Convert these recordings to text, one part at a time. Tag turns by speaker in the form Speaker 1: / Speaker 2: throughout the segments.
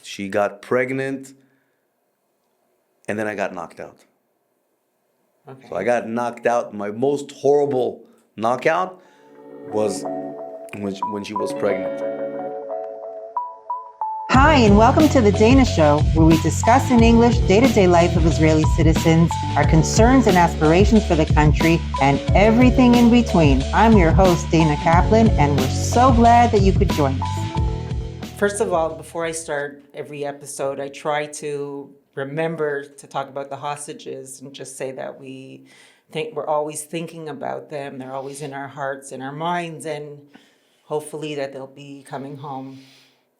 Speaker 1: She got pregnant, and then I got knocked out.
Speaker 2: Okay.
Speaker 1: So I got knocked out. My most horrible knockout was when she was pregnant.
Speaker 3: Hi, and welcome to the Dayna Show, where we discuss in English day-to-day life of Israeli citizens, our concerns and aspirations for the country, and everything in between. I'm your host, Dayna Kaplan, and we're so glad that you could join us.
Speaker 2: First of all, before I start every episode, I try to remember to talk about the hostages and just say that we're always thinking about them. They're always in our hearts, in our minds, and hopefully that they'll be coming home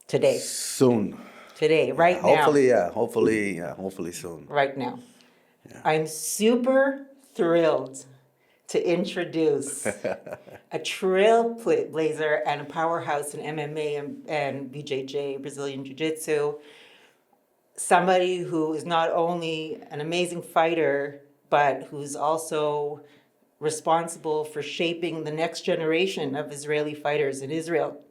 Speaker 2: today.
Speaker 1: Soon.
Speaker 2: Today, right now.
Speaker 1: Hopefully soon.
Speaker 2: Right now. Yeah. I'm super thrilled to introduce a trailblazer and a powerhouse in MMA and BJJ, Brazilian Jiu-Jitsu. Somebody who is not only an amazing fighter, but who's also responsible for shaping the next generation of Israeli fighters in Israel.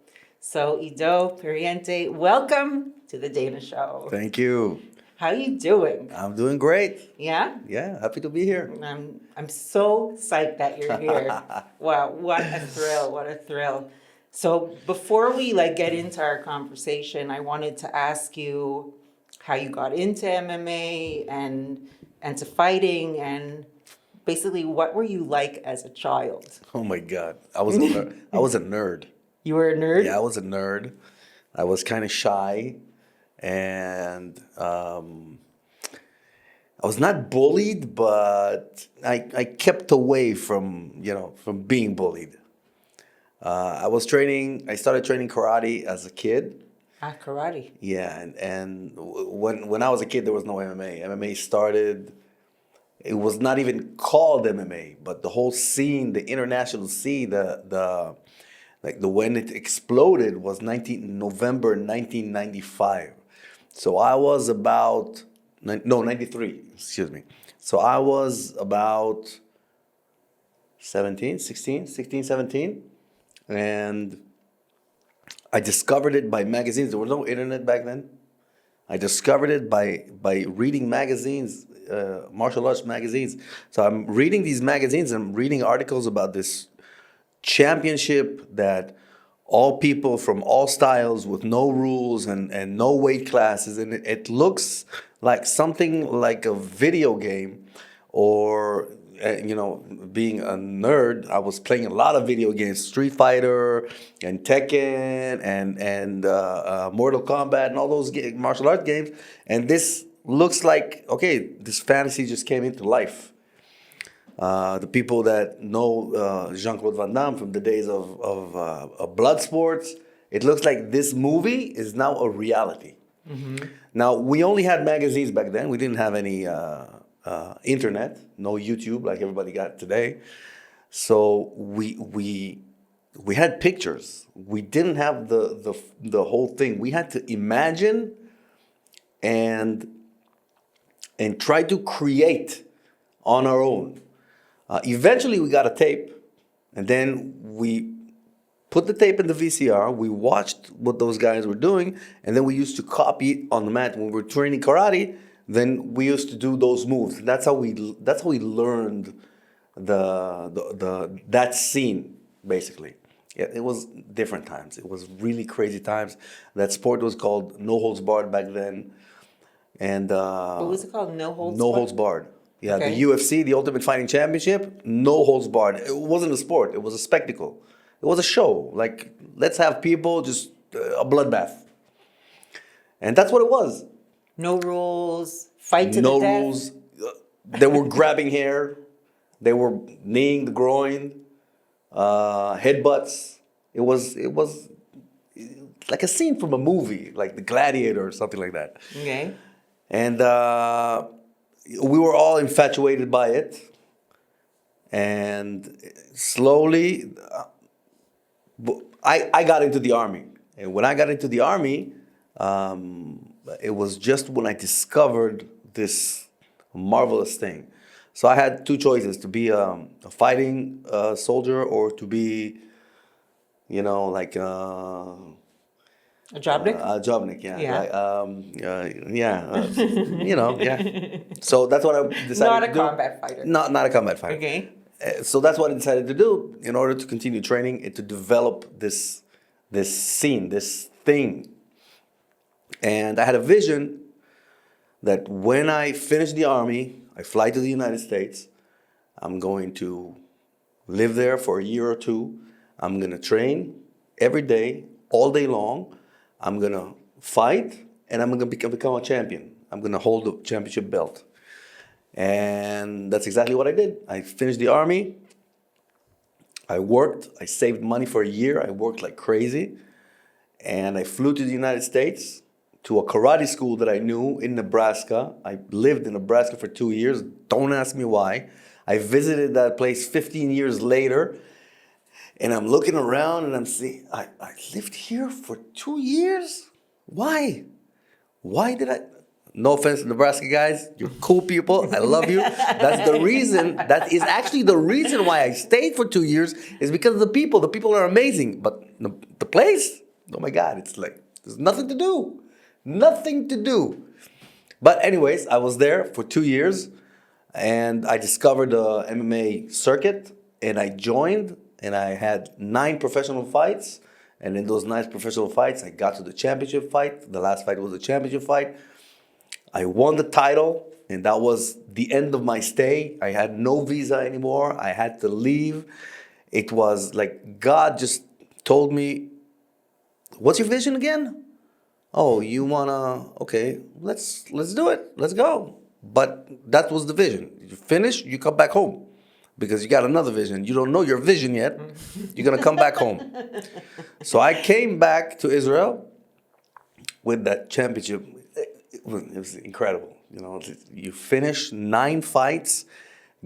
Speaker 2: So Ido Pariente, welcome to the Dayna Show.
Speaker 1: Thank you.
Speaker 2: How are you doing?
Speaker 1: I'm doing great.
Speaker 2: Yeah?
Speaker 1: Yeah, happy to be here.
Speaker 2: I'm so psyched that you're here. Wow, what a thrill, what a thrill. So before we get into our conversation, I wanted to ask you how you got into MMA and to fighting, and basically what were you like as a child?
Speaker 1: Oh my God, I was a nerd. I was a nerd.
Speaker 2: You were a nerd?
Speaker 1: Yeah, I was a nerd. I was kind of shy, and I was not bullied, but I kept away from being bullied. I started training karate as a kid.
Speaker 2: Karate.
Speaker 1: Yeah, and when I was a kid, there was no MMA. MMA started. It was not even called MMA, but the whole scene, the international scene, the when it exploded was November 1995. So I was about 93. Excuse me. So I was about 17, and I discovered it by magazines. There was no internet back then. I discovered it by reading magazines, martial arts magazines. So I'm reading these magazines and I'm reading articles about this championship that all people from all styles with no rules and no weight classes. And it looks like something like a video game or being a nerd, I was playing a lot of video games, Street Fighter and Tekken and Mortal Kombat and all those martial arts games. And this looks like, okay, this fantasy just came into life. The people that know Jean-Claude Van Damme from the days of blood sports, it looks like this movie is now a reality. Mm-hmm. Now, we only had magazines back then. We didn't have any internet, no YouTube like everybody got today. So we had pictures. We didn't have the whole thing. We had to imagine and try to create on our own. Eventually, we got a tape, and then we put the tape in the VCR. We watched what those guys were doing, and then we used to copy it on the mat. When we were training karate, then we used to do those moves. That's how we learned that scene, basically. Yeah, it was different times. It was really crazy times. That sport was called No Holds Barred back then, and
Speaker 2: what was it called? No Holds
Speaker 1: No
Speaker 2: Barred?
Speaker 1: Holds Barred. Yeah,
Speaker 2: Okay.
Speaker 1: The UFC, the Ultimate Fighting Championship, no holds barred. It wasn't a sport. It was a spectacle. It was a show. Like, let's have people just a bloodbath. And that's what it was.
Speaker 2: No rules, fight to
Speaker 1: No
Speaker 2: the death.
Speaker 1: rules. They were grabbing hair. They were kneeing the groin, headbutts. It was like a scene from a movie, like The Gladiator or something like that.
Speaker 2: Okay.
Speaker 1: And we were all infatuated by it. And slowly, I got into the army. And when I got into the army, it was just when I discovered this marvelous thing. So I had two choices: to be a fighting soldier, or to be,
Speaker 2: Jobnik?
Speaker 1: Jobnik, yeah.
Speaker 2: Yeah.
Speaker 1: Yeah. So that's what I decided
Speaker 2: Not
Speaker 1: to
Speaker 2: a
Speaker 1: do.
Speaker 2: combat fighter.
Speaker 1: Not a combat fighter.
Speaker 2: Okay.
Speaker 1: So that's what I decided to do in order to continue training and to develop this scene, this thing. And I had a vision that when I finish the army, I fly to the United States. I'm going to live there for a year or two. I'm going to train every day, all day long. I'm going to fight, and I'm going to become a champion. I'm going to hold the championship belt. And that's exactly what I did. I finished the army. I worked. I saved money for a year. I worked like crazy. And I flew to the United States to a karate school that I knew in Nebraska. I lived in Nebraska for 2 years. Don't ask me why. I visited that place 15 years later. And I'm looking around and I'm seeing, I lived here for 2 years? Why? Why did I? No offense to Nebraska guys, you're cool people. I love you. That's the reason. That is actually the reason why I stayed for 2 years is because of the people. The people are amazing, but the place, oh my God, it's like there's nothing to do, nothing to do. But anyways, I was there for 2 years, and I discovered the MMA circuit, and I joined, and I had 9 professional fights. And in those 9 professional fights, I got to the championship fight. The last fight was a championship fight. I won the title, and that was the end of my stay. I had no visa anymore. I had to leave. It was like God just told me, "What's your vision again? Oh, you wanna? Okay, let's do it. Let's go." But that was the vision. You finish, you come back home, because you got another vision. You don't know your vision yet. You're gonna come back home. So I came back to Israel with that championship. It was incredible. You know, you finish 9 fights,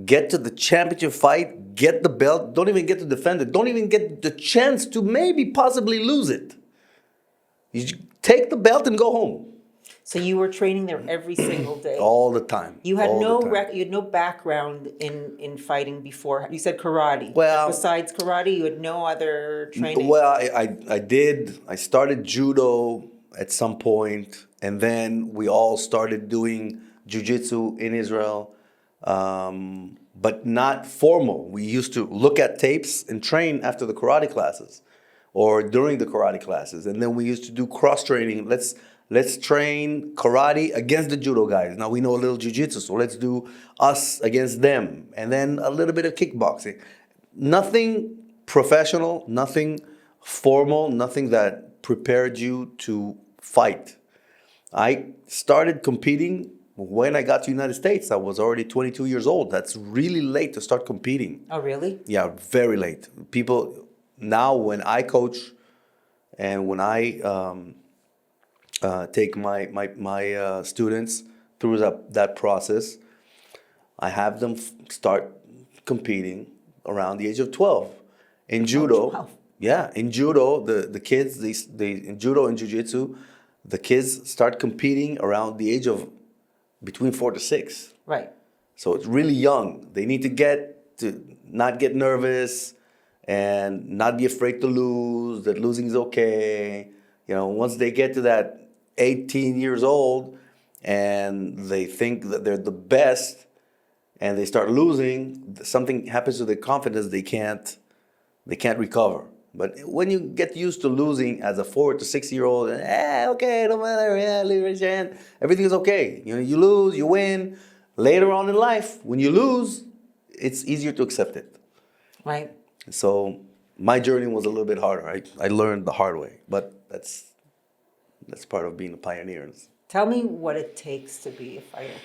Speaker 1: get to the championship fight, get the belt, don't even get to defend it, don't even get the chance to maybe possibly lose it. You take the belt and go home.
Speaker 2: So you were training there every single day.
Speaker 1: All the time.
Speaker 2: You had
Speaker 1: all
Speaker 2: no
Speaker 1: the time.
Speaker 2: you had no background in fighting before. You said karate.
Speaker 1: Well-
Speaker 2: Besides karate, you had no other training.
Speaker 1: Well, I did. I started judo at some point, and then we all started doing jiu-jitsu in Israel, but not formal. We used to look at tapes and train after the karate classes or during the karate classes, and then we used to do cross-training. Let's train karate against the judo guys. Now we know a little jiu-jitsu, so let's do us against them, and then a little bit of kickboxing. Nothing professional, nothing formal, nothing that prepared you to fight. I started competing when I got to the United States. I was already 22 years old. That's really late to start competing.
Speaker 2: Oh, really?
Speaker 1: Yeah, very late. People, now when I coach and when I take my students through that process, I have them start competing around the age of 12. In judo,
Speaker 2: 12.
Speaker 1: yeah, in judo, the kids, they in judo and jiu-jitsu, the kids start competing around the age of between 4 to 6.
Speaker 2: Right.
Speaker 1: So it's really young. They need to not get nervous and not be afraid to lose, that losing is okay. You know, once they get to that 18 years old and they think that they're the best and they start losing, something happens to their confidence they can't recover. But when you get used to losing as a 4 to 6 year old, okay, no matter, raise your hand, everything is okay. You know, you lose, you win. Later on in life, when you lose, it's easier to accept it.
Speaker 2: Right.
Speaker 1: So my journey was a little bit harder. I learned the hard way, but that's part of being a pioneer.
Speaker 2: Tell me what it takes to be a fighter.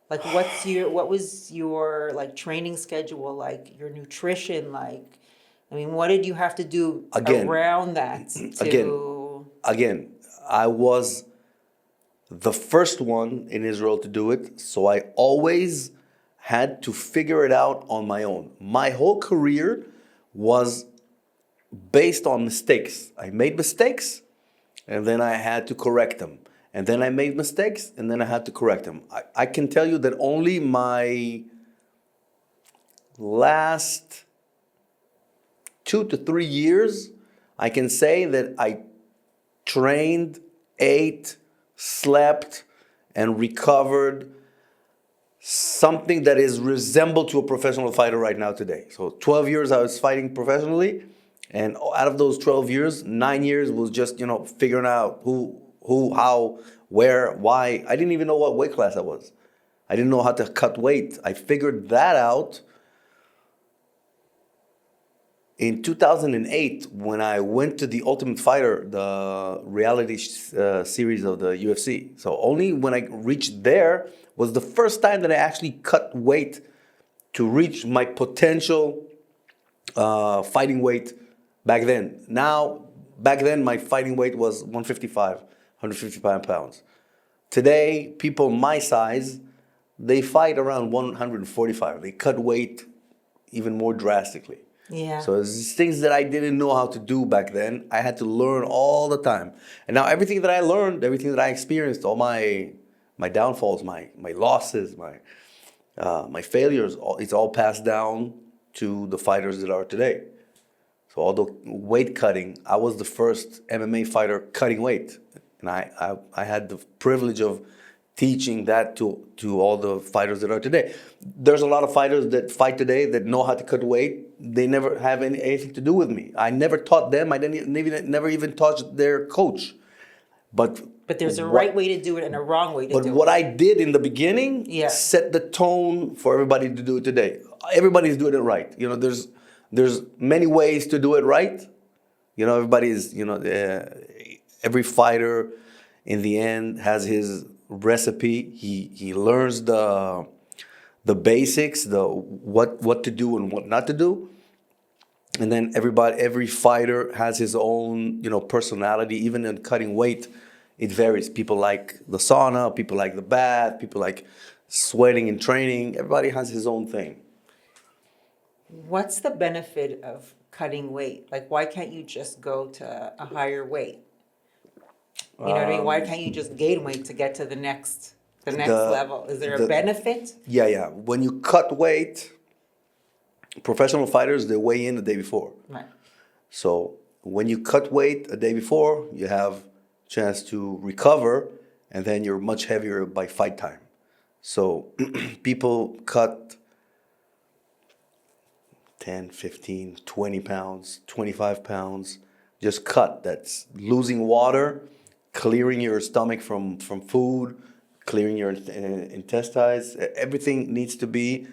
Speaker 2: Like, what was your like training schedule like? Your nutrition like? I mean, what did you have to do around that to?
Speaker 1: Again, I was the first one in Israel to do it, so I always had to figure it out on my own. My whole career was based on mistakes. I made mistakes, and then I had to correct them. And then I made mistakes, and then I had to correct them. I can tell you that only my last 2 to 3 years, I can say that I trained, ate, slept, and recovered something that is resembled to a professional fighter right now today. So 12 years I was fighting professionally, and out of those 12 years, 9 years was just, figuring out who, how, where, why. I didn't even know what weight class I was. I didn't know how to cut weight. I figured that out in 2008 when I went to the Ultimate Fighter, the reality series of the UFC. So only when I reached there was the first time that I actually cut weight to reach my potential fighting weight back then. Back then, my fighting weight was 155 pounds. Today, people my size, they fight around 145. They cut weight even more drastically.
Speaker 2: Yeah.
Speaker 1: So it's things that I didn't know how to do back then. I had to learn all the time. And now everything that I learned, everything that I experienced, all my downfalls, my losses, my failures, it's all passed down to the fighters that are today. So although weight cutting, I was the first MMA fighter cutting weight. And I had the privilege of teaching that to all the fighters that are today. There's a lot of fighters that fight today that know how to cut weight. They never have anything to do with me. I never taught them. I never even taught their coach. But
Speaker 2: there's a right way to do it and a wrong way to do it.
Speaker 1: But what I did in the beginning set the tone for everybody to do it today. Everybody's doing it right. There's many ways to do it right. Every fighter in the end has his recipe. He learns the basics, what to do and what not to do. And then every fighter has his own, personality. Even in cutting weight, it varies. People like the sauna, people like the bath, people like sweating and training. Everybody has his own thing.
Speaker 2: What's the benefit of cutting weight? Like, why can't you just go to a higher weight? You know what I mean? Why can't you just gain weight to get to the next level? Is there a benefit?
Speaker 1: Yeah. When you cut weight, professional fighters, they weigh in the day before.
Speaker 2: Right.
Speaker 1: So when you cut weight a day before, you have chance to recover, and then you're much heavier by fight time. So people cut 10, 15, 20 pounds, 25 pounds, just cut. That's losing water, clearing your stomach from food, clearing your intestines. Everything needs to be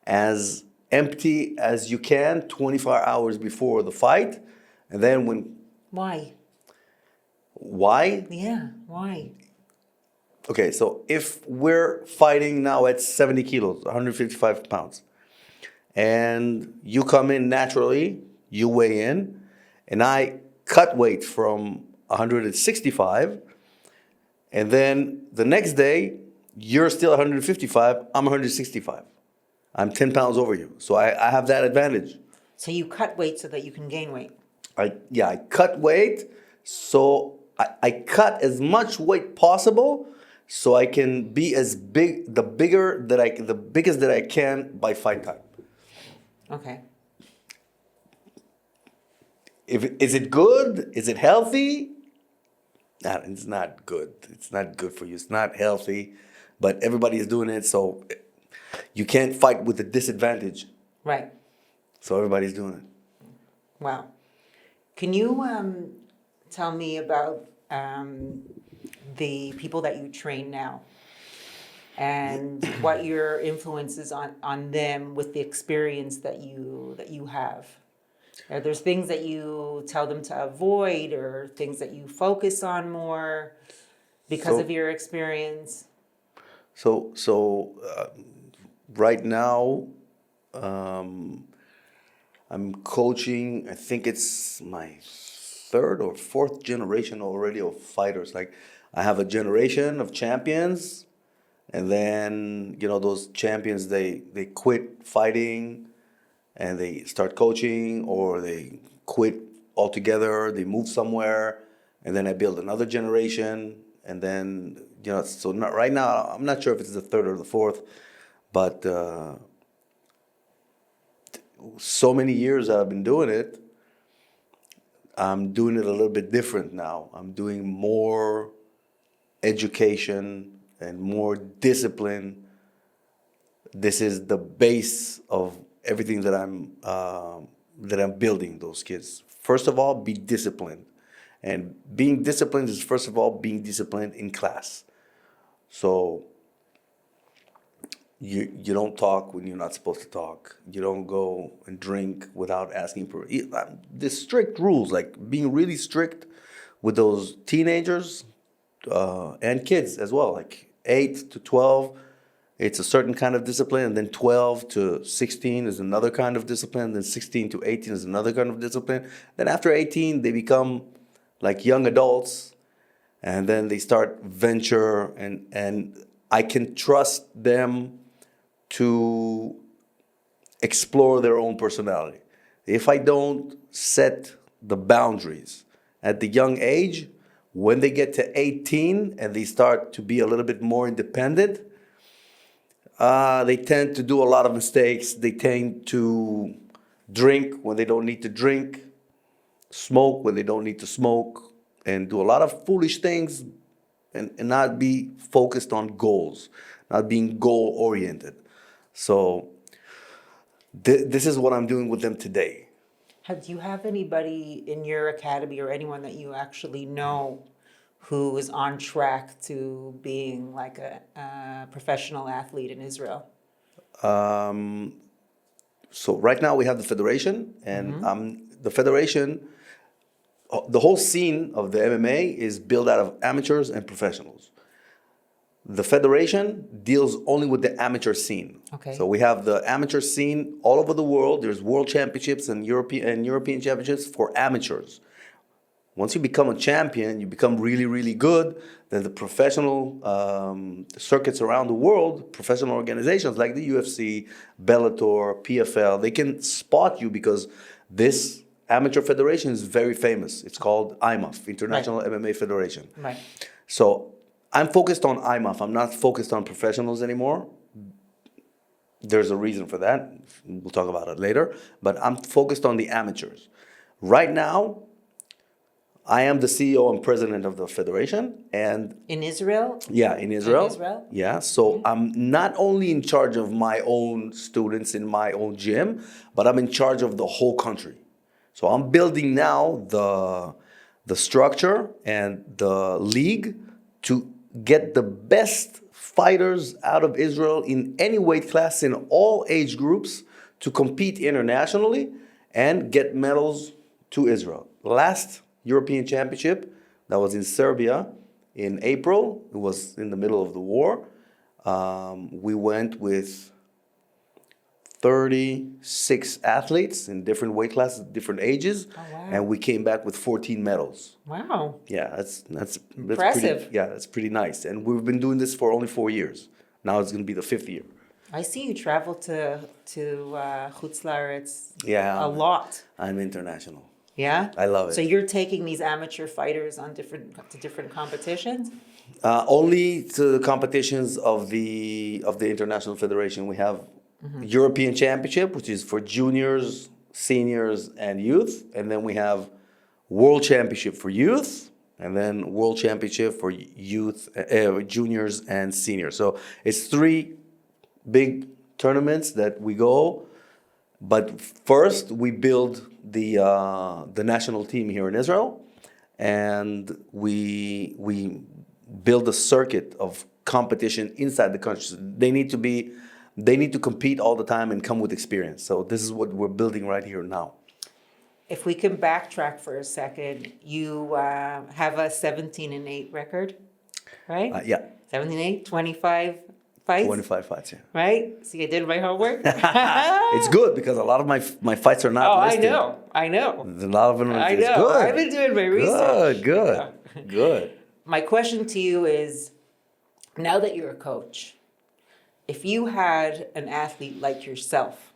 Speaker 1: as empty as you can 24 hours before the fight. And then
Speaker 2: Why?
Speaker 1: Why?
Speaker 2: Yeah, why?
Speaker 1: Okay, so if we're fighting now at 70 kilos, 155 pounds, and you come in naturally, you weigh in, and I cut weight from 165, and then the next day, you're still 155, I'm 165. I'm 10 pounds over you. So I have that advantage.
Speaker 2: So you cut weight so that you can gain weight.
Speaker 1: I cut weight, so I cut as much weight possible so I can be as big, the biggest that I can by fight time.
Speaker 2: Okay.
Speaker 1: Is it good? Is it healthy? Nah, it's not good. It's not good for you. It's not healthy, but everybody is doing it, so you can't fight with a disadvantage.
Speaker 2: Right.
Speaker 1: So everybody's doing it.
Speaker 2: Wow. Can you tell me about the people that you train now and what your influence is on them with the experience that you have? Are there things that you tell them to avoid or things that you focus on more because of your experience?
Speaker 1: So right now, I'm coaching, I think it's my third or fourth generation already of fighters. Like, I have a generation of champions, and then, those champions, they quit fighting and they start coaching, or they quit altogether, they move somewhere, and then I build another generation, and then, so not right now, I'm not sure if it's the third or the fourth, but so many years that I've been doing it, I'm doing it a little bit different now. I'm doing more education and more discipline. This is the base of everything that I'm building those kids. First of all, be disciplined, and being disciplined is first of all being disciplined in class. So you don't talk when you're not supposed to talk. You don't go and drink without asking for the strict rules, like being really strict with those teenagers and kids as well, like 8 to 12. It's a certain kind of discipline, and then 12 to 16 is another kind of discipline, then 16 to 18 is another kind of discipline. Then after 18, they become like young adults, and then they start venture, and I can trust them to explore their own personality. If I don't set the boundaries at the young age, when they get to 18 and they start to be a little bit more independent, they tend to do a lot of mistakes. They tend to drink when they don't need to drink, smoke when they don't need to smoke, and do a lot of foolish things, and not be focused on goals, not being goal oriented. So this is what I'm doing with them today.
Speaker 2: Do you have anybody in your academy or anyone that you actually know who is on track to being like a professional athlete in Israel?
Speaker 1: So right now we have the federation, and the federation, the whole scene of the MMA is built out of amateurs and professionals. The federation deals only with the amateur scene.
Speaker 2: Okay.
Speaker 1: So we have the amateur scene all over the world. There's world championships and European championships for amateurs. Once you become a champion, you become really, really good. Then the professional circuits around the world, professional organizations like the UFC, Bellator, PFL, they can spot you because this amateur federation is very famous. It's called IMAF, International MMA Federation.
Speaker 2: Right.
Speaker 1: So I'm focused on IMAF. I'm not focused on professionals anymore. There's a reason for that. We'll talk about it later. But I'm focused on the amateurs. Right now, I am the CEO and president of the federation. And
Speaker 2: In Israel?
Speaker 1: yeah, in Israel.
Speaker 2: In Israel?
Speaker 1: Yeah, so I'm not only in charge of my own students in my own gym, but I'm in charge of the whole country. So I'm building now the structure and the league to get the best fighters out of Israel in any weight class in all age groups to compete internationally and get medals to Israel. Last European Championship, that was in Serbia in April. It was in the middle of the war. We went with 36 athletes in different weight classes, different ages, and we came back with 14 medals.
Speaker 2: Wow.
Speaker 1: Yeah, that's
Speaker 2: Impressive.
Speaker 1: that's pretty nice. And we've been doing this for only 4 years. Now it's going to be the 5th year.
Speaker 2: I see you travel to Chutz La'aretz
Speaker 1: Yeah,
Speaker 2: a lot.
Speaker 1: I'm international.
Speaker 2: Yeah?
Speaker 1: I love it.
Speaker 2: So you're taking these amateur fighters on different competitions?
Speaker 1: Only to the competitions of the International Federation. We have European Championship, which is for juniors, seniors, and youth. And then we have World Championship for youth, and then World Championship for youth, juniors, and seniors. So it's 3 big tournaments that we go. But first, we build the national team here in Israel, and we build a circuit of competition inside the country. So they need to compete all the time and come with experience. So this is what we're building right here now.
Speaker 2: If we can backtrack for a second, you have a 17-8 record, right?
Speaker 1: Yeah,
Speaker 2: 17-8, 25 fights?
Speaker 1: 25 fights, yeah.
Speaker 2: Right? See, I did my homework.
Speaker 1: It's good because a lot of my fights are not listed.
Speaker 2: I know.
Speaker 1: A lot of them are
Speaker 2: I know.
Speaker 1: good.
Speaker 2: I've been doing my research.
Speaker 1: Good.
Speaker 2: My question to you is, now that you're a coach, if you had an athlete like yourself,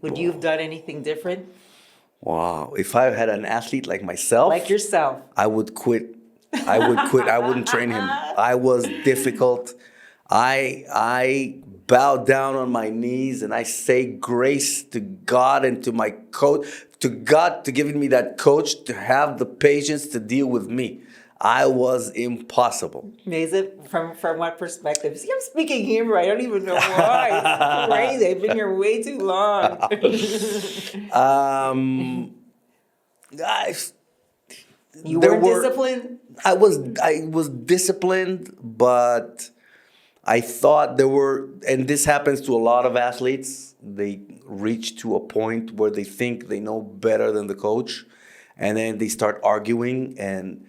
Speaker 2: would you have done anything different?
Speaker 1: Wow. If I had an athlete like myself,
Speaker 2: Like yourself.
Speaker 1: I would quit. I wouldn't train him. I was difficult. I bow down on my knees and I say grace to God and to my coach, to God to giving me that coach to have the patience to deal with me. I was impossible.
Speaker 2: Amazing. From what perspective? See, I'm speaking Hebrew. I don't even know why. It's crazy. I've been here way too long.
Speaker 1: I,
Speaker 2: You
Speaker 1: there
Speaker 2: weren't
Speaker 1: were
Speaker 2: disciplined?
Speaker 1: I was disciplined, but I thought there were, and this happens to a lot of athletes. They reach to a point where they think they know better than the coach, and then they start arguing, and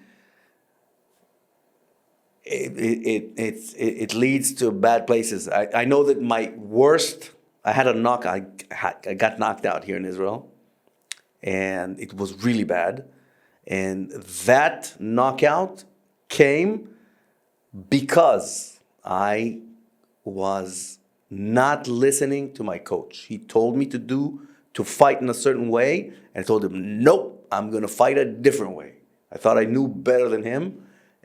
Speaker 1: it leads to bad places. I know that my worst, I had a knock. I got knocked out here in Israel, and it was really bad. And that knockout came because I was not listening to my coach. He told me to fight in a certain way, and I told him, nope, I'm gonna fight a different way. I thought I knew better than him,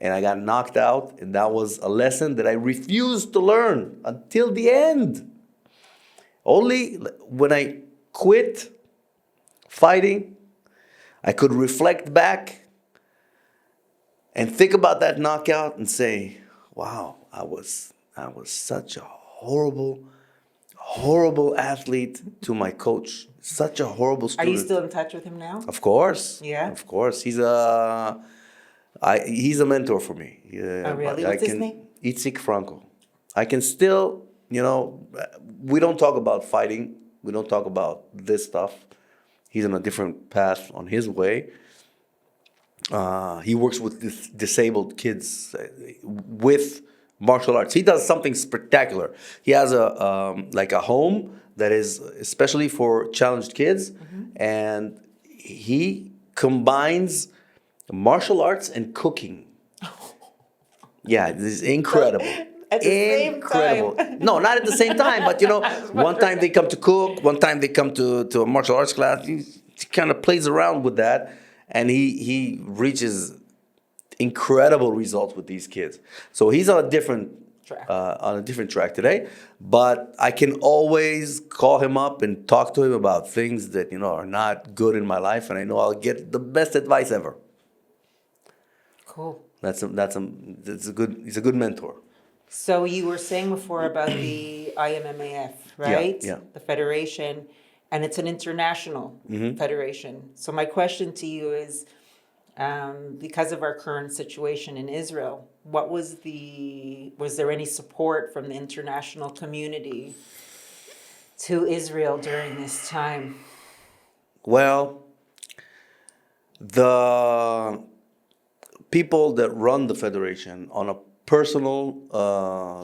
Speaker 1: and I got knocked out, and that was a lesson that I refused to learn until the end. Only when I quit fighting, I could reflect back and think about that knockout and say, wow, I was such a horrible athlete to my coach. Such a horrible
Speaker 2: Are
Speaker 1: student.
Speaker 2: you still in touch with him now?
Speaker 1: Of course.
Speaker 2: Yeah?
Speaker 1: Of course. He's a mentor for me.
Speaker 2: Oh, really? What's his name?
Speaker 1: Itzik Franco. I can still, we don't talk about fighting. We don't talk about this stuff. He's on a different path on his way. He works with disabled kids with martial arts. He does something spectacular. He has a home that is especially for challenged kids, and he combines martial arts and cooking. Yeah, this is incredible.
Speaker 2: At the same time.
Speaker 1: No, not at the same time, but one time they come to cook, one time they come to a martial arts class. He kind of plays around with that, and he reaches incredible results with these kids. So he's on a different track today, but I can always call him up and talk to him about things that are not good in my life, and I know I'll get the best advice ever.
Speaker 2: Cool.
Speaker 1: He's a good mentor.
Speaker 2: So you were saying before about the IMMAF, right?
Speaker 1: Yeah.
Speaker 2: The federation, and it's an international federation. So my question to you is, because of our current situation in Israel, was there any support from the international community to Israel during this time?
Speaker 1: Well, the people that run the federation on a personal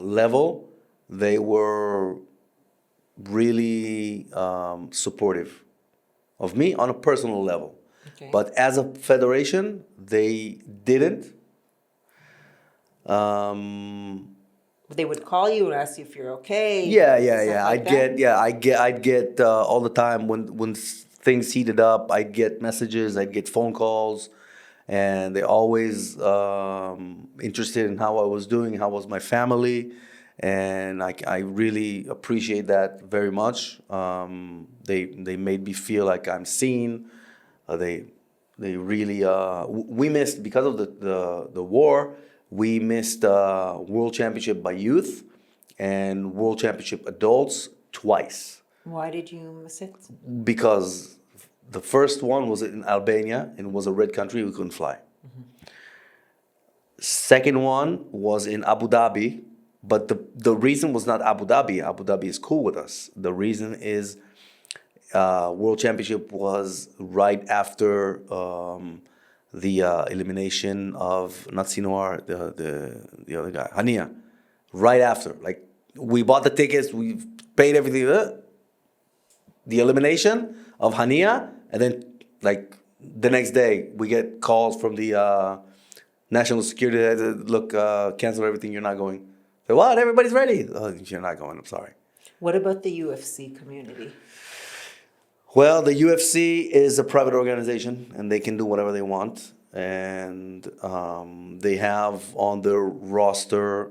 Speaker 1: level, they were really supportive of me on a personal level.
Speaker 2: Okay.
Speaker 1: But as a federation, they didn't.
Speaker 2: They would call you and ask you if you're okay.
Speaker 1: Yeah. I'd get all the time when things heated up. I'd get messages. I'd get phone calls, and they always interested in how I was doing, how was my family, and I really appreciate that very much. They made me feel like I'm seen. They really we missed, because of the war. We missed World Championship by youth and World Championship adults twice.
Speaker 2: Why did you miss it?
Speaker 1: Because the first one was in Albania, and it was a red country, we couldn't fly. Second one was in Abu Dhabi, but the reason was not Abu Dhabi. Abu Dhabi is cool with us. The reason is World Championship was right after the elimination of, not Sinwar, the other guy, Hania. Right after. Like, we bought the tickets, we paid everything. The elimination of Hania, and then, like, the next day, we get calls from the national security. Look, cancel everything, you're not going. So, what? Everybody's ready. Oh, you're not going, I'm sorry.
Speaker 2: What about the UFC community?
Speaker 1: Well, the UFC is a private organization, and they can do whatever they want. And they have on their roster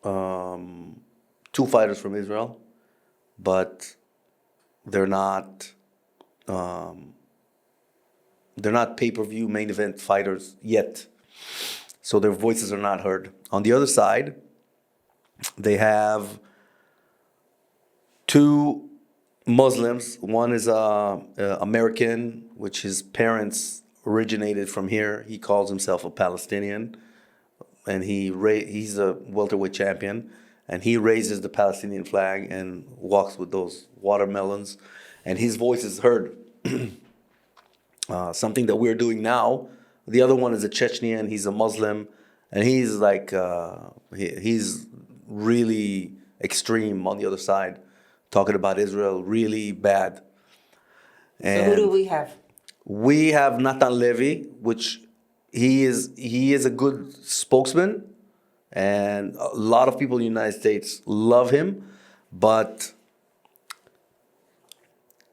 Speaker 1: 2 fighters from Israel, but they're not pay-per-view main event fighters yet, so their voices are not heard. On the other side, they have two Muslims. One is American, which his parents originated from here. He calls himself a Palestinian, and he's a welterweight champion, and he raises the Palestinian flag and walks with those watermelons, and his voice is heard. Something that we're doing now. The other one is a Chechnyan. He's a Muslim, and he's like he's really extreme on the other side, talking about Israel really bad.
Speaker 2: So who do we have?
Speaker 1: We have Natan Levy, which he is a good spokesman, and a lot of people in the United States love him. But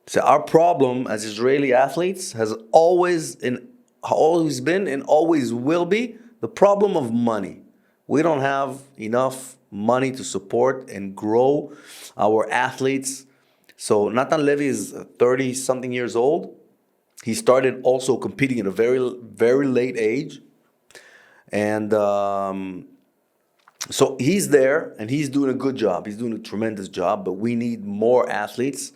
Speaker 1: so our problem as Israeli athletes has always been and always will be the problem of money. We don't have enough money to support and grow our athletes. So Natan Levy is 30-something years old. He started also competing at a very, very late age. And so he's there and he's doing a good job. He's doing a tremendous job, but we need more athletes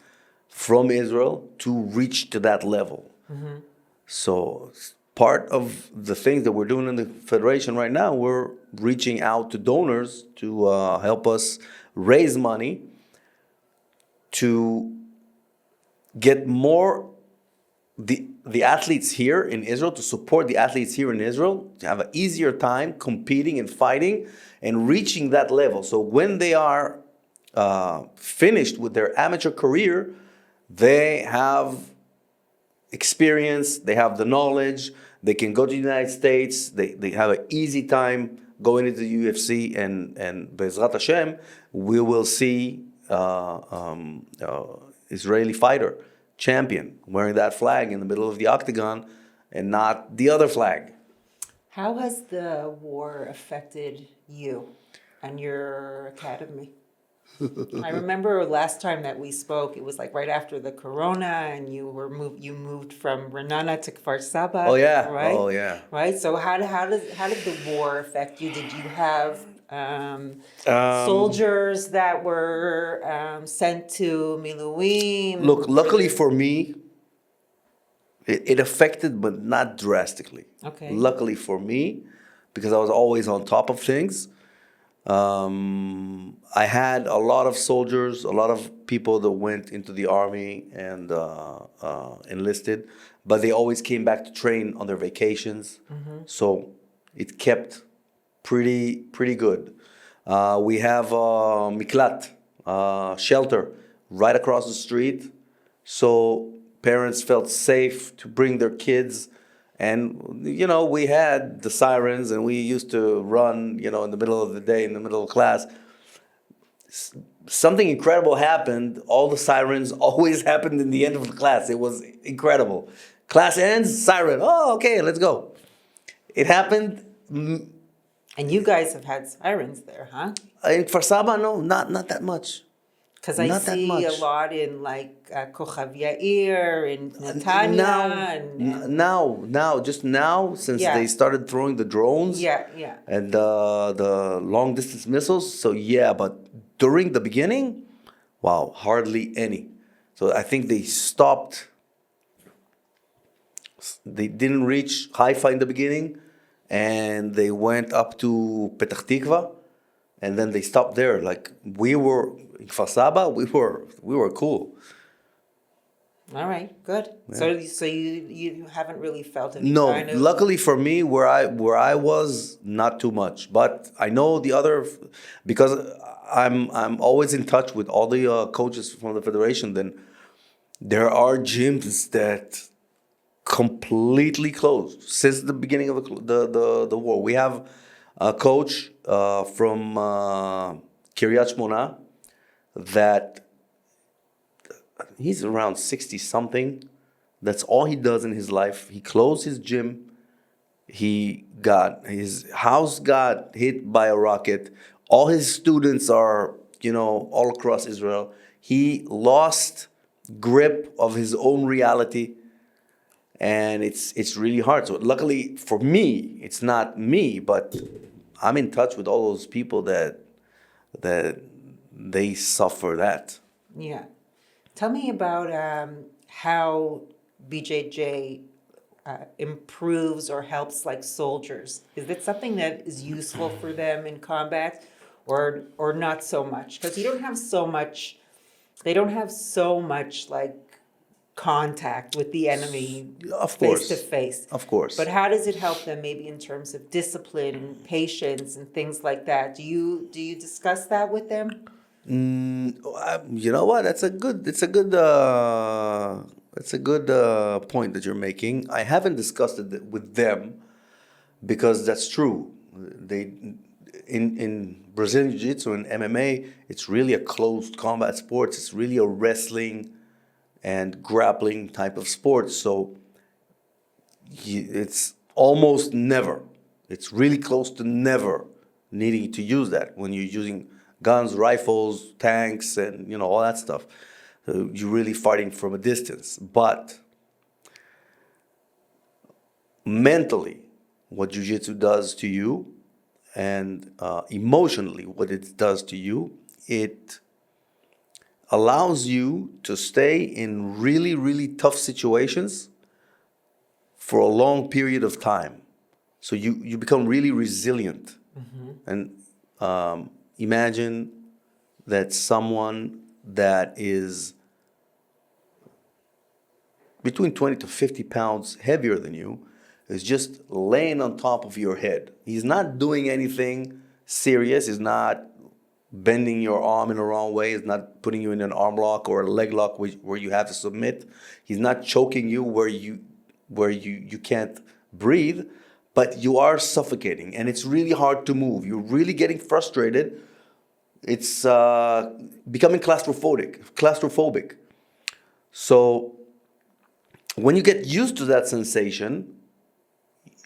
Speaker 1: from Israel to reach to that level. Mm-hmm. So part of the things that we're doing in the federation right now, we're reaching out to donors to help us raise money to get more the athletes here in Israel, to support the athletes here in Israel, to have an easier time competing and fighting and reaching that level. So when they are finished with their amateur career, they have experience, they have the knowledge, they can go to the United States, they have an easy time going into the UFC, and Be'ezrat Hashem, we will see Israeli fighter champion wearing that flag in the middle of the octagon and not the other flag.
Speaker 2: How has the war affected you and your academy? I remember last time that we spoke, it was like right after the corona, and you moved from Renana to Kfar Saba.
Speaker 1: Oh yeah,
Speaker 2: right?
Speaker 1: Oh yeah.
Speaker 2: Right. So how did the war affect you? Did you have soldiers that were sent to Miluim?
Speaker 1: Look, luckily for me, it affected, but not drastically.
Speaker 2: Okay.
Speaker 1: Luckily for me, because I was always on top of things. I had a lot of soldiers, a lot of people that went into the army and enlisted, but they always came back to train on their vacations. Mm-hmm. So it kept pretty good. We have miklat, shelter, right across the street. So parents felt safe to bring their kids. And, we had the sirens, and we used to run, in the middle of the day, in the middle of class. Something incredible happened. All the sirens always happened in the end of the class. It was incredible. Class ends, siren. Oh, okay, let's go. It happened.
Speaker 2: And you guys have had sirens there, huh?
Speaker 1: In Kfar Saba, no, not that much.
Speaker 2: Because I see a lot in like Kochav Yair, in Netanya. Now, since they started throwing the drones. And the long distance missiles. So but during the beginning, wow, hardly any. So I think they stopped. They didn't reach Haifa in the beginning, and they went up to Petah Tikva, and then they stopped there. Like we were in Kfar Saba, we were cool. All right, good. Yeah. So you haven't really felt any
Speaker 1: kind of... luckily for me, where I was, not too much. But I know the other, because I'm always in touch with all the coaches from the federation. Then there are gyms that completely closed since the beginning of the war. We have a coach from Kiryat Shmona that he's around 60 something. That's all he does in his life. He closed his gym. His house got hit by a rocket. All his students are, all across Israel. He lost grip of his own reality, and it's really hard. So luckily for me, it's not me, but I'm in touch with all those people that they suffer that.
Speaker 2: Yeah. Tell me about how BJJ improves or helps like soldiers. Is it something that is useful for them in combat, or not so much? Because you don't have so much. They don't have so much like contact with the enemy
Speaker 1: Of
Speaker 2: face
Speaker 1: course,
Speaker 2: to face.
Speaker 1: of course.
Speaker 2: But how does it help them maybe in terms of discipline and patience and things like that? Do you discuss that with them?
Speaker 1: You know what? It's a good point that you're making. I haven't discussed it with them because that's true. They in Brazilian Jiu-Jitsu and MMA, it's really a closed combat sport. It's really a wrestling and grappling type of sport. So it's almost never. It's really close to never needing to use that when you're using guns, rifles, tanks, and all that stuff. So you're really fighting from a distance. But mentally, what jiu-jitsu does to you, and emotionally, what it does to you, it allows you to stay in really, really tough situations for a long period of time. So you become really resilient. And imagine that someone that is between 20 to 50 pounds heavier than you is just laying on top of your head. He's not doing anything serious. He's not bending your arm in the wrong way. He's not putting you in an arm lock or a leg lock where you have to submit. He's not choking you where you can't breathe, but you are suffocating, and it's really hard to move. You're really getting frustrated. It's becoming claustrophobic. So when you get used to that sensation,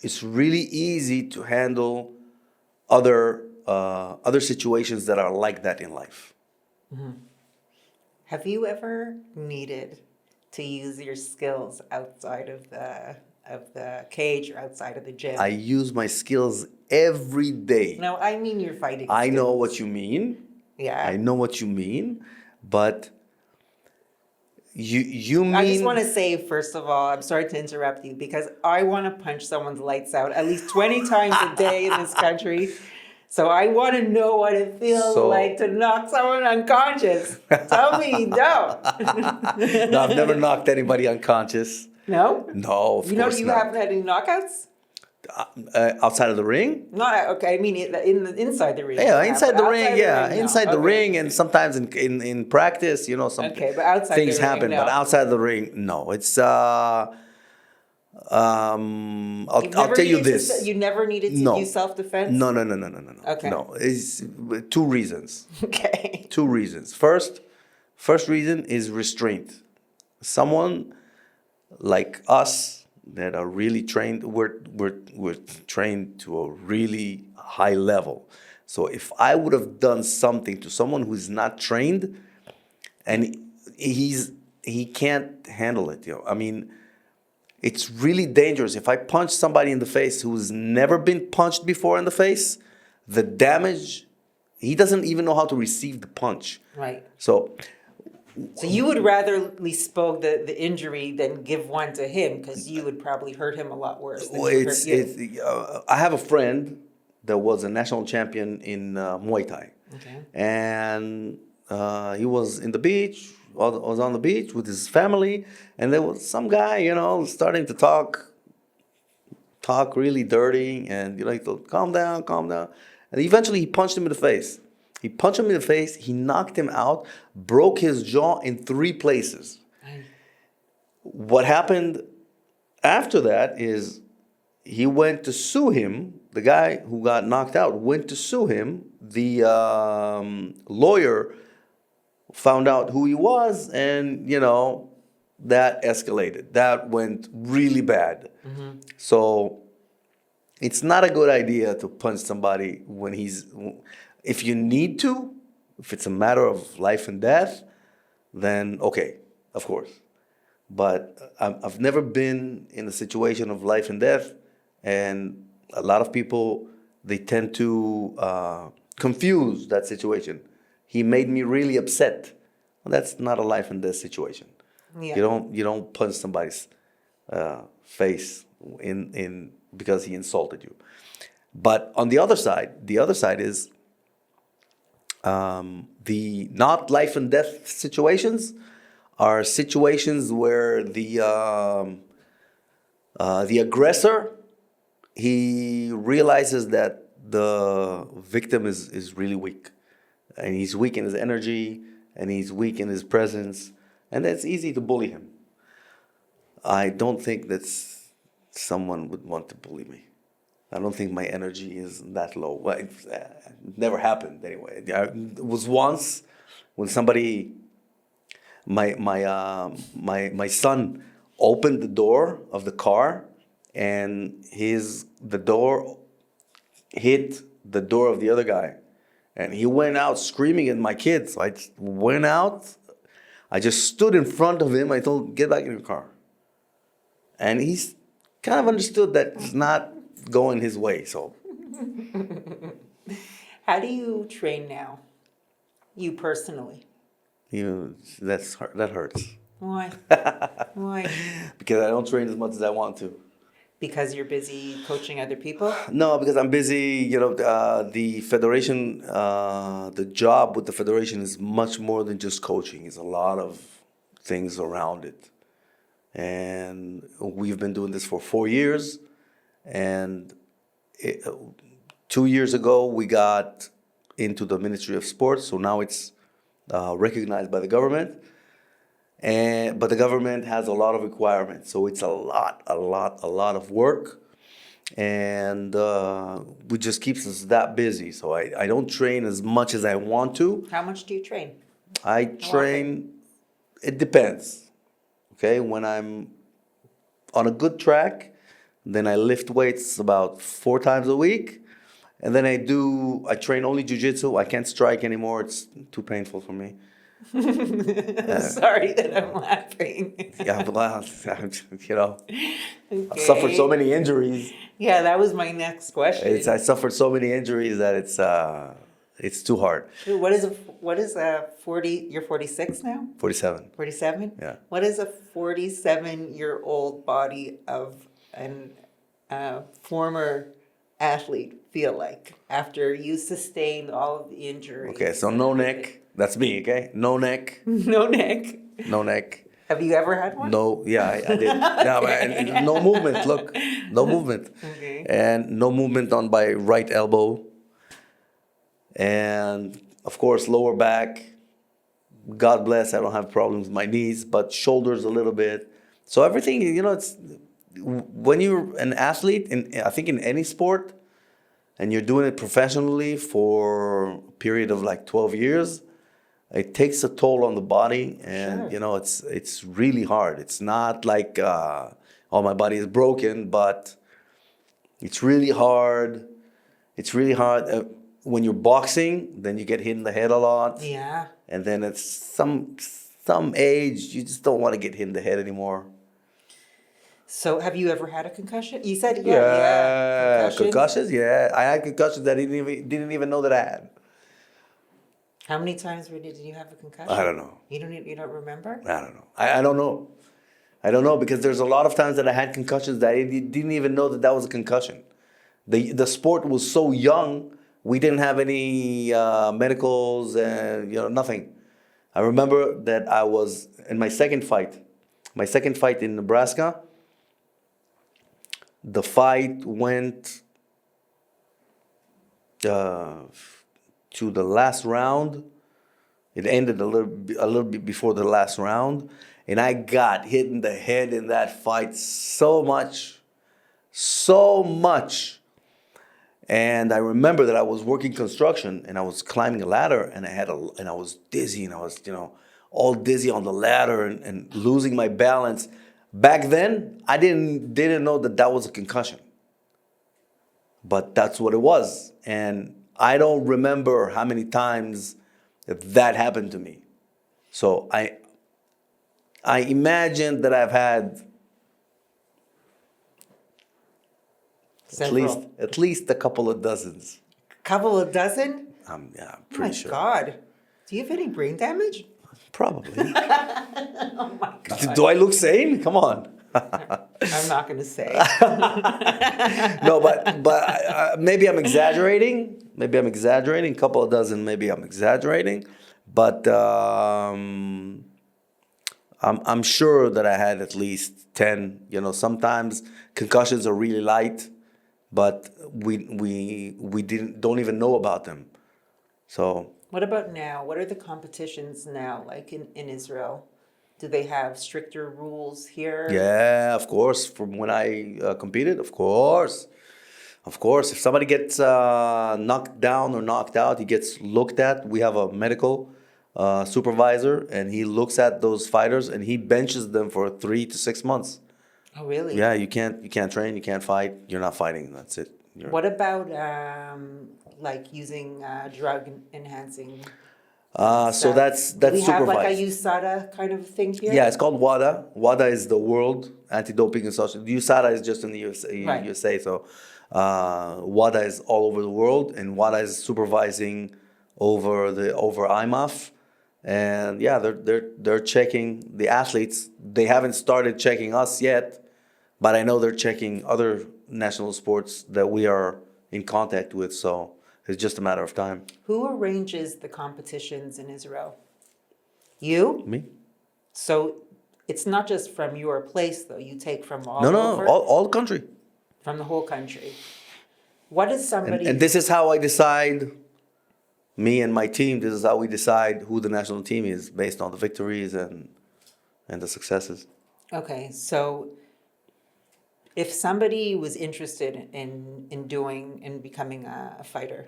Speaker 1: it's really easy to handle other situations that are like that in life.
Speaker 2: Have you ever needed to use your skills outside of the cage or outside of the gym?
Speaker 1: I use my skills every day.
Speaker 2: No, I mean your fighting
Speaker 1: I know
Speaker 2: skills.
Speaker 1: what you mean.
Speaker 2: Yeah.
Speaker 1: I know what you mean, but you mean.
Speaker 2: I just want to say, first of all, I'm sorry to interrupt you because I want to punch someone's lights out at least 20 times a day in this country. So I want to know what it feels like to knock someone unconscious. Tell me you don't.
Speaker 1: No, I've never knocked anybody unconscious.
Speaker 2: No?
Speaker 1: No, of course
Speaker 2: You
Speaker 1: not.
Speaker 2: haven't had any knockouts?
Speaker 1: Outside of the ring?
Speaker 2: Not okay. I mean, inside the ring.
Speaker 1: Yeah,
Speaker 2: you have,
Speaker 1: inside
Speaker 2: but
Speaker 1: the ring.
Speaker 2: outside
Speaker 1: Yeah,
Speaker 2: the ring, no.
Speaker 1: inside the
Speaker 2: Okay.
Speaker 1: ring, and sometimes in practice, some
Speaker 2: Okay, but outside
Speaker 1: things
Speaker 2: the ring,
Speaker 1: happen.
Speaker 2: no.
Speaker 1: But outside the ring, no. It's I'll
Speaker 2: Never
Speaker 1: tell you
Speaker 2: needed
Speaker 1: this.
Speaker 2: you never needed to
Speaker 1: No.
Speaker 2: use self-defense?
Speaker 1: No.
Speaker 2: Okay.
Speaker 1: No, it's two reasons.
Speaker 2: Okay.
Speaker 1: Two reasons. First reason is restraint. Someone like us that are really trained, we're trained to a really high level. So if I would have done something to someone who's not trained, and he can't handle it, I mean, it's really dangerous. If I punch somebody in the face who's never been punched before in the face, the damage, he doesn't even know how to receive the punch.
Speaker 2: Right.
Speaker 1: So
Speaker 2: So you would rather bespoke the injury than give one to him because you would probably hurt him a lot worse than he hurt you.
Speaker 1: I have a friend that was a national champion in Muay Thai.
Speaker 2: Okay.
Speaker 1: And he was in the beach, was on the beach with his family, and there was some guy, starting to talk really dirty, and he told, calm down. And eventually he punched him in the face. He knocked him out, broke his jaw in 3 places. What happened after that is he went to sue him. The guy who got knocked out went to sue him. The lawyer found out who he was, and that escalated. That went really bad. Mm-hmm. So it's not a good idea to punch somebody if you need to, if it's a matter of life and death, then okay, of course. But I've never been in a situation of life and death, and a lot of people, they tend to confuse that situation. He made me really upset. Well, that's not a life and death situation.
Speaker 2: Yeah.
Speaker 1: You don't punch somebody's face in because he insulted you. But on the other side is the not life and death situations are situations where the aggressor, he realizes that the victim is really weak, and he's weak in his energy, and he's weak in his presence, and it's easy to bully him. I don't think that someone would want to bully me. I don't think my energy is that low. Well, it never happened anyway. It was once when somebody, my son opened the door of the car, and the door hit the door of the other guy, and he went out screaming at my kids. So I just went out. I just stood in front of him. I told him, get back in your car. And he's kind of understood that it's not going his way. So
Speaker 2: How do you train now? You personally?
Speaker 1: that hurts.
Speaker 2: Why? Why?
Speaker 1: Because I don't train as much as I want to.
Speaker 2: Because you're busy coaching other people?
Speaker 1: No, because I'm busy. The federation, the job with the federation is much more than just coaching. It's a lot of things around it. And we've been doing this for 4 years. And 2 years ago, we got into the Ministry of Sports. So now it's recognized by the government. But the government has a lot of requirements. So it's a lot of work. And it just keeps us that busy. So I don't train as much as I want to.
Speaker 2: How much do you train?
Speaker 1: I train, it depends. Okay, when I'm on a good track, then I lift weights about 4 times a week. And then I train only jiu-jitsu. I can't strike anymore. It's too painful for me.
Speaker 2: Sorry that I'm laughing.
Speaker 1: Yeah, well,
Speaker 2: Okay.
Speaker 1: I've suffered so many injuries.
Speaker 2: Yeah, that was my next question.
Speaker 1: I suffered so many injuries that it's too hard.
Speaker 2: What is a 40, you're 46 now?
Speaker 1: 47.
Speaker 2: 47?
Speaker 1: Yeah.
Speaker 2: What is a 47-year-old body of a former athlete feel like after you sustained all of the injuries?
Speaker 1: Okay, so no neck. That's me, okay? No neck.
Speaker 2: No neck.
Speaker 1: No neck.
Speaker 2: Have you ever had one?
Speaker 1: No, yeah, I did. No, and no movement, look. No movement.
Speaker 2: Okay.
Speaker 1: And no movement on my right elbow. And, of course, lower back. God bless, I don't have problems with my knees, but shoulders a little bit. So everything, it's when you're an athlete, I think in any sport, and you're doing it professionally for a period of like 12 years, it takes a toll on the body, and
Speaker 2: Sure.
Speaker 1: it's really hard. It's not like my body is broken, but it's really hard. It's really hard when you're boxing. Then you get hit in the head a lot,
Speaker 2: Yeah.
Speaker 1: and then it's some age you just don't want to get hit in the head anymore.
Speaker 2: So have you ever had a concussion? You said yeah.
Speaker 1: Concussions. Yeah, I had concussions that I didn't even know that I had.
Speaker 2: How many times did you have a concussion?
Speaker 1: I don't know.
Speaker 2: You don't remember?
Speaker 1: I don't know. I don't know. I don't know, because there's a lot of times that I had concussions that I didn't even know that was a concussion. The sport was so young, we didn't have any medicals and nothing. I remember that I was in my second fight in Nebraska. The fight went to the last round. It ended a little bit before the last round, and I got hit in the head in that fight so much. And I remember that I was working construction, and I was climbing a ladder, and I was dizzy, and I was all dizzy on the ladder and losing my balance. Back then, I didn't know that was a concussion, but that's what it was. And I don't remember how many times that happened to me. So I imagine that I've had
Speaker 2: Several.
Speaker 1: at least a couple of dozens.
Speaker 2: Couple of dozen?
Speaker 1: I'm
Speaker 2: Oh my
Speaker 1: pretty sure.
Speaker 2: God. Do you have any brain damage?
Speaker 1: Probably.
Speaker 2: Oh my God.
Speaker 1: Do I look sane? Come on.
Speaker 2: I'm not going to say.
Speaker 1: No, but maybe I'm exaggerating. Maybe I'm exaggerating. Couple of dozen. Maybe I'm exaggerating. But I'm sure that I had at least 10. You know, sometimes concussions are really light, but we don't even know about them. So
Speaker 2: What about now? What are the competitions now like in Israel? Do they have stricter rules here?
Speaker 1: yeah, of course. From when I competed, of course. Of course, if somebody gets knocked down or knocked out, he gets looked at. We have a medical supervisor, and he looks at those fighters and he benches them for 3 to 6 months.
Speaker 2: Oh, really?
Speaker 1: Yeah, you can't train, you can't fight. You're not fighting. That's it.
Speaker 2: What about like using drug enhancing?
Speaker 1: So
Speaker 2: stuff?
Speaker 1: that's
Speaker 2: Do we have like a
Speaker 1: supervised.
Speaker 2: USADA kind of thing here?
Speaker 1: Yeah, it's called WADA. WADA is the World Anti-Doping Association. USADA is just in the USA.
Speaker 2: Right.
Speaker 1: USA. So WADA is all over the world, and WADA is supervising over IMAF. And yeah, they're checking the athletes. They haven't started checking us yet, but I know they're checking other national sports that we are in contact with. So it's just a matter of time.
Speaker 2: Who arranges the competitions in Israel? You?
Speaker 1: Me?
Speaker 2: So it's not just from your place though. You take from all
Speaker 1: No,
Speaker 2: over,
Speaker 1: all the country.
Speaker 2: from the whole country. What is somebody?
Speaker 1: And this is how I decide. Me and my team. This is how we decide who the national team is based on the victories and the successes.
Speaker 2: Okay, so if somebody was interested in becoming a fighter,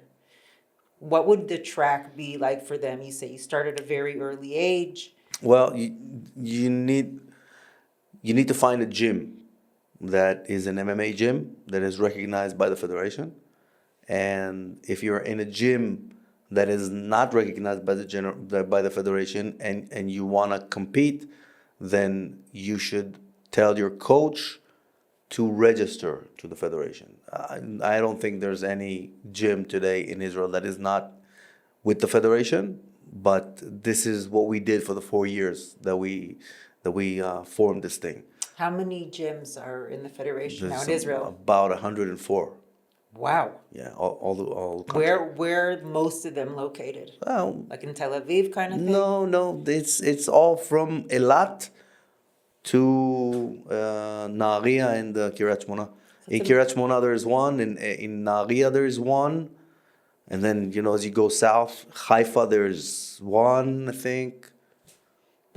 Speaker 2: what would the track be like for them? You say you start at a very early age.
Speaker 1: Well, you need to find a gym that is an MMA gym that is recognized by the federation, and if you're in a gym that is not recognized by by the federation and you want to compete, then you should tell your coach to register to the federation. I don't think there's any gym today in Israel that is not with the federation, but this is what we did for the 4 years that we formed this thing.
Speaker 2: How many gyms are in the federation now in
Speaker 1: There's
Speaker 2: Israel?
Speaker 1: about 104.
Speaker 2: Wow.
Speaker 1: Yeah, all country.
Speaker 2: Where most of them located?
Speaker 1: Well,
Speaker 2: Like in Tel Aviv kind of thing?
Speaker 1: no, it's all from Elat to Nahariya and Kiryat Shmona. In Kiryat Shmona there is one, in Nahariya there is one, and then as you go south, Haifa there's one, I think.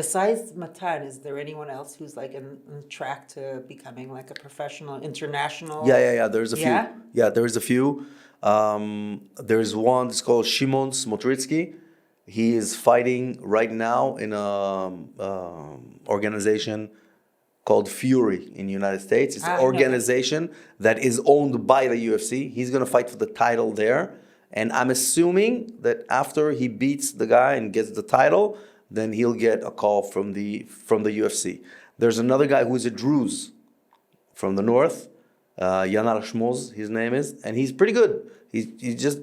Speaker 2: Besides Matan, is there anyone else who's like in track to becoming like a professional, international?
Speaker 1: Yeah. There's a few.
Speaker 2: Yeah?
Speaker 1: Yeah, there's a few. There's one. It's called Shimon Smotritsky. He is fighting right now in a organization called Fury in the United States. It's an organization that is owned by the UFC. He's going to fight for the title there, and I'm assuming that after he beats the guy and gets the title, then he'll get a call from the UFC. There's another guy who's a Druze from the north, Yanar Shmoz, his name is, and he's pretty good. He just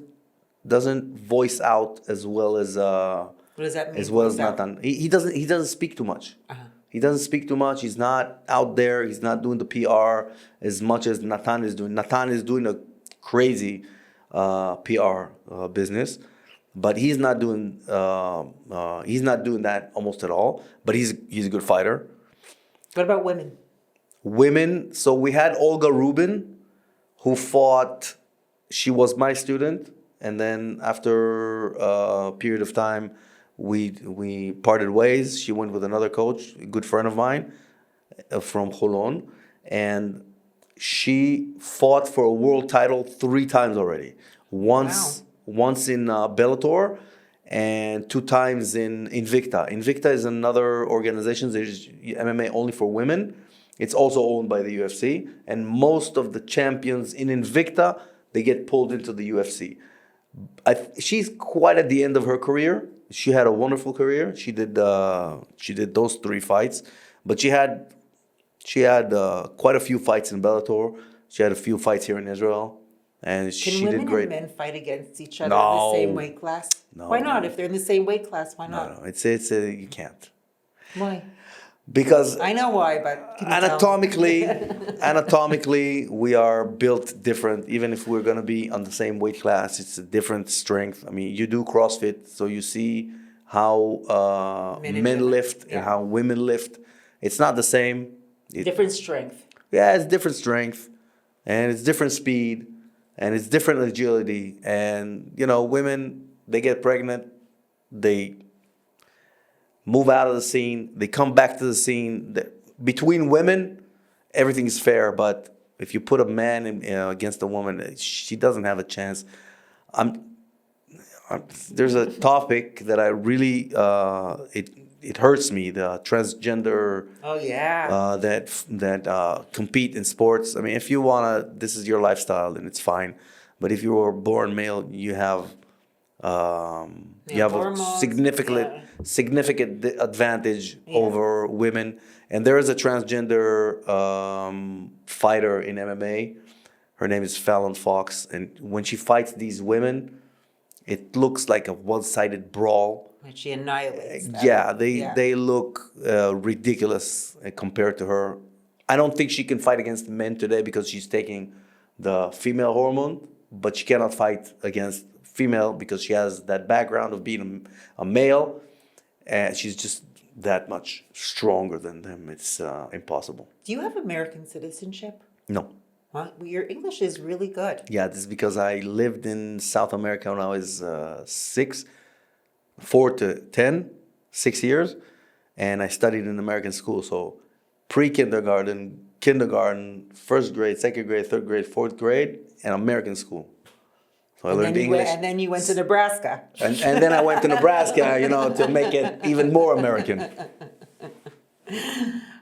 Speaker 1: doesn't voice out as well as
Speaker 2: What does that mean?
Speaker 1: as well as
Speaker 2: Voice out?
Speaker 1: Natan. He doesn't speak too much. He doesn't speak too much. He's not out there. He's not doing the PR as much as Natan is doing. Natan is doing a crazy PR business. But he's not doing that almost at all. But he's a good fighter.
Speaker 2: What about women?
Speaker 1: Women. So we had Olga Rubin, who fought. She was my student, and then after a period of time, we parted ways. She went with another coach, a good friend of mine from Holon, and she fought for a world title 3 times already. Once in Bellator and 2 times in Invicta. Invicta is another organization. There's MMA only for women. It's also owned by the UFC. And most of the champions in Invicta, they get pulled into the UFC. She's quite at the end of her career. she had a wonderful career. She did those 3 fights, but she had quite a few fights in Bellator. She had a few fights here in Israel, and
Speaker 2: Can
Speaker 1: she did
Speaker 2: women
Speaker 1: great.
Speaker 2: and men fight against each other in the same
Speaker 1: No.
Speaker 2: weight class?
Speaker 1: No,
Speaker 2: Why not?
Speaker 1: no.
Speaker 2: If they're in the same weight class, why
Speaker 1: No,
Speaker 2: not?
Speaker 1: no, it's you can't,
Speaker 2: Why?
Speaker 1: because
Speaker 2: I know why, but can you tell me?
Speaker 1: anatomically we are built different. Even if we're gonna be on the same weight class, it's a different strength. I mean, you do CrossFit, so you see how
Speaker 2: Men and
Speaker 1: men
Speaker 2: women,
Speaker 1: lift and
Speaker 2: yeah.
Speaker 1: how women lift. It's not the same.
Speaker 2: Different strength.
Speaker 1: Yeah, it's different strength, and it's different speed, and it's different agility. And women, they get pregnant, they move out of the scene, they come back to the scene. Between women, everything is fair, but if you put a man against a woman, she doesn't have a chance. I'm, there's a topic that I really it hurts me, the transgender
Speaker 2: Oh yeah.
Speaker 1: that compete in sports. I mean, if you wanna, this is your lifestyle, then it's fine. But if you were born male, you have a
Speaker 2: Hormones,
Speaker 1: significant advantage
Speaker 2: Yeah.
Speaker 1: over women. And there is a transgender fighter in MMA. Her name is Fallon Fox, and when she fights these women, it looks like a one-sided brawl.
Speaker 2: When she annihilates them.
Speaker 1: Yeah, they look ridiculous compared to her. I don't think she can fight against men today because she's taking the female hormone, but she cannot fight against female because she has that background of being a male, and she's just that much stronger than them. It's impossible.
Speaker 2: Do you have American citizenship?
Speaker 1: No.
Speaker 2: Well, your English is really good.
Speaker 1: Yeah, this is because I lived in South America when I was 4 to 10, 6 years, and I studied in American school. So pre-kindergarten, kindergarten, first grade, second grade, third grade, fourth grade, and American school. So I learned English.
Speaker 2: And then you went to Nebraska.
Speaker 1: And then I went to Nebraska, to make it even more American.